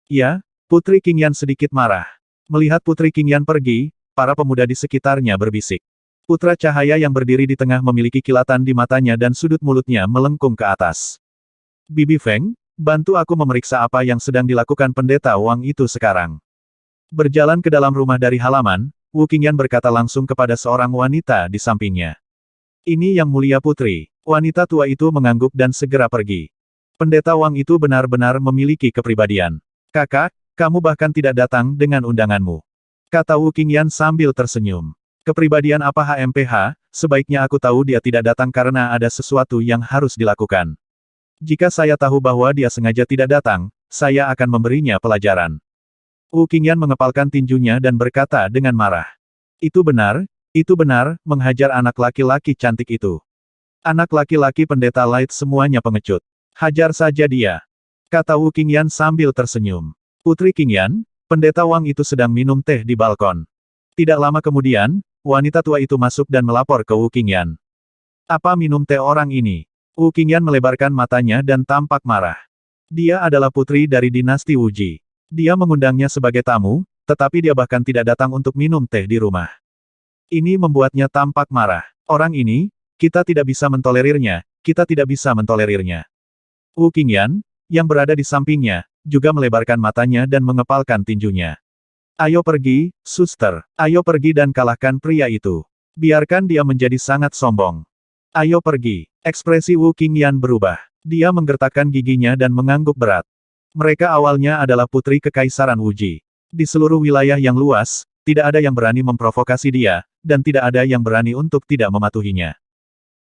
Ya, Putri Qingyan sedikit marah. Melihat Putri Qingyan pergi, para pemuda di sekitarnya berbisik. Putra Cahaya yang berdiri di tengah memiliki kilatan di matanya dan sudut mulutnya melengkung ke atas. Bibi Feng, bantu aku memeriksa apa yang sedang dilakukan pendeta Wang itu sekarang. Berjalan ke dalam rumah dari halaman, Qingyan berkata langsung kepada seorang wanita di sampingnya. Ini yang mulia putri. Wanita tua itu mengangguk dan segera pergi. Pendeta Wang itu benar-benar memiliki kepribadian. Kakak, kamu bahkan tidak datang dengan undanganmu. Kata Qingyan sambil tersenyum. Kepribadian apa HMPH, sebaiknya aku tahu dia tidak datang karena ada sesuatu yang harus dilakukan. Jika saya tahu bahwa dia sengaja tidak datang, saya akan memberinya pelajaran. Qingyan mengepalkan tinjunya dan berkata dengan marah. Itu benar, menghajar anak laki-laki cantik itu. Anak laki-laki pendeta Light semuanya pengecut. Hajar saja dia. Kata Qingyan sambil tersenyum. Putri Qingyan, pendeta Wang itu sedang minum teh di balkon. Tidak lama kemudian, wanita tua itu masuk dan melapor ke Qingyan. Apa minum teh orang ini? Qingyan melebarkan matanya dan tampak marah. Dia adalah putri dari dinasti Wuji. Dia mengundangnya sebagai tamu, tetapi dia bahkan tidak datang untuk minum teh di rumah. Ini membuatnya tampak marah. Orang ini, kita tidak bisa mentolerirnya. Qingyan, yang berada di sampingnya, juga melebarkan matanya dan mengepalkan tinjunya. Ayo pergi, suster. Ayo pergi dan kalahkan pria itu. Biarkan dia menjadi sangat sombong. Ayo pergi. Ekspresi Wu Qingyan berubah. Dia menggertakkan giginya dan mengangguk berat. Mereka awalnya adalah putri kekaisaran Wuji. Di seluruh wilayah yang luas, tidak ada yang berani memprovokasi dia, dan tidak ada yang berani untuk tidak mematuhinya.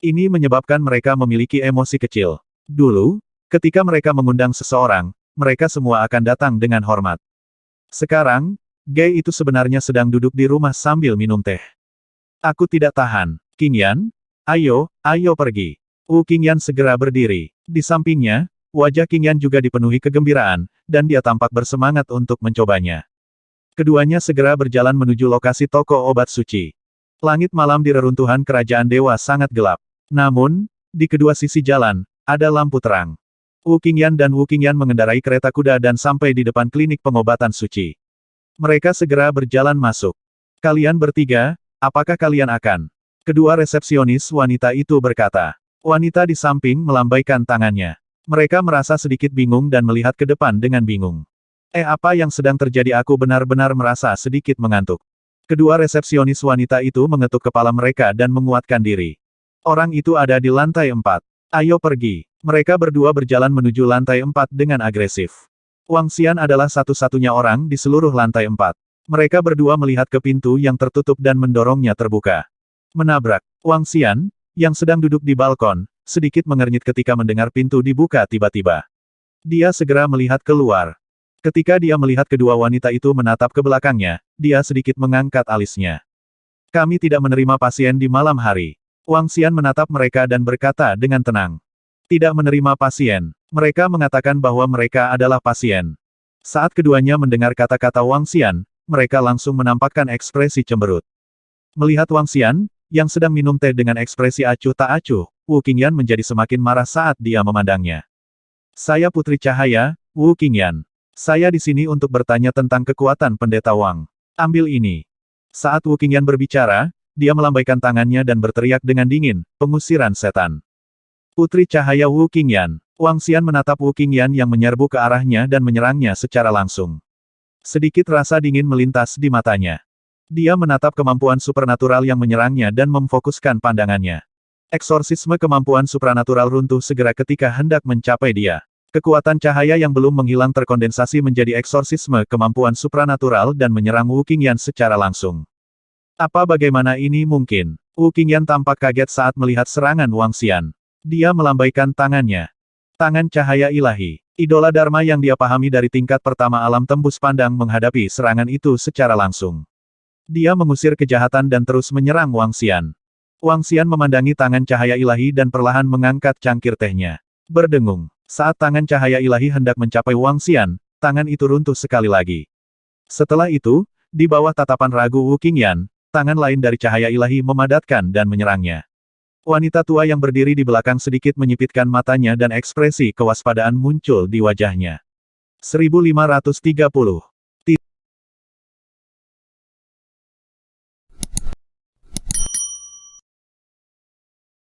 Ini menyebabkan mereka memiliki emosi kecil. Dulu, ketika mereka mengundang seseorang, mereka semua akan datang dengan hormat. Sekarang, Gai itu sebenarnya sedang duduk di rumah sambil minum teh. Aku tidak tahan. Qingyan, ayo pergi. Wu Qingyan segera berdiri. Di sampingnya, wajah Qingyan juga dipenuhi kegembiraan, dan dia tampak bersemangat untuk mencobanya. Keduanya segera berjalan menuju lokasi toko obat suci. Langit malam di reruntuhan kerajaan dewa sangat gelap. Namun, di kedua sisi jalan, ada lampu terang. Wu Qingyan dan Wu Qingyan mengendarai kereta kuda dan sampai di depan klinik pengobatan suci. Mereka segera berjalan masuk. Kalian bertiga, apakah kalian akan? Kedua resepsionis wanita itu berkata. Wanita di samping melambaikan tangannya. Mereka merasa sedikit bingung dan melihat ke depan dengan bingung. Apa yang sedang terjadi? Aku benar-benar merasa sedikit mengantuk. Kedua resepsionis wanita itu mengetuk kepala mereka dan menguatkan diri. Orang itu ada di lantai 4. Ayo pergi. Mereka berdua berjalan menuju lantai 4 dengan agresif. Wang Xian adalah satu-satunya orang di seluruh lantai 4. Mereka berdua melihat ke pintu yang tertutup dan mendorongnya terbuka. Menabrak. Wang Xian, yang sedang duduk di balkon, sedikit mengernyit ketika mendengar pintu dibuka tiba-tiba. Dia segera melihat keluar. Ketika dia melihat kedua wanita itu menatap ke belakangnya, dia sedikit mengangkat alisnya. Kami tidak menerima pasien di malam hari. Wang Xian menatap mereka dan berkata dengan tenang. Tidak menerima pasien. Mereka mengatakan bahwa mereka adalah pasien. Saat keduanya mendengar kata-kata Wang Xian, mereka langsung menampakkan ekspresi cemberut. Melihat Wang Xian, yang sedang minum teh dengan ekspresi acuh tak acuh, Wu Qingyan menjadi semakin marah saat dia memandangnya. Saya Putri Cahaya, Wu Qingyan. Saya di sini untuk bertanya tentang kekuatan Pendeta Wang. Ambil ini. Saat Wu Qingyan berbicara, dia melambaikan tangannya dan berteriak dengan dingin, pengusiran setan. Putri Cahaya Wu Qingyan. Wang Xian menatap Wu Qingyan yang menyerbu ke arahnya dan menyerangnya secara langsung. Sedikit rasa dingin melintas di matanya. Dia menatap kemampuan supernatural yang menyerangnya dan memfokuskan pandangannya. Eksorsisme kemampuan supranatural runtuh segera ketika hendak mencapai dia. Kekuatan cahaya yang belum menghilang terkondensasi menjadi eksorsisme kemampuan supranatural dan menyerang Wu Qingyan secara langsung. Bagaimana ini mungkin? Wu Qingyan tampak kaget saat melihat serangan Wang Xian. Dia melambaikan tangannya. Tangan cahaya ilahi. Idola Dharma yang dia pahami dari tingkat pertama alam tembus pandang menghadapi serangan itu secara langsung. Dia mengusir kejahatan dan terus menyerang Wang Xian. Wang Xian memandangi tangan cahaya ilahi dan perlahan mengangkat cangkir tehnya. Berdengung. Saat tangan cahaya ilahi hendak mencapai Wang Xian, tangan itu runtuh sekali lagi. Setelah itu, di bawah tatapan ragu Wu Qingyan, tangan lain dari cahaya ilahi memadatkan dan menyerangnya. Wanita tua yang berdiri di belakang sedikit menyipitkan matanya dan ekspresi kewaspadaan muncul di wajahnya. 1530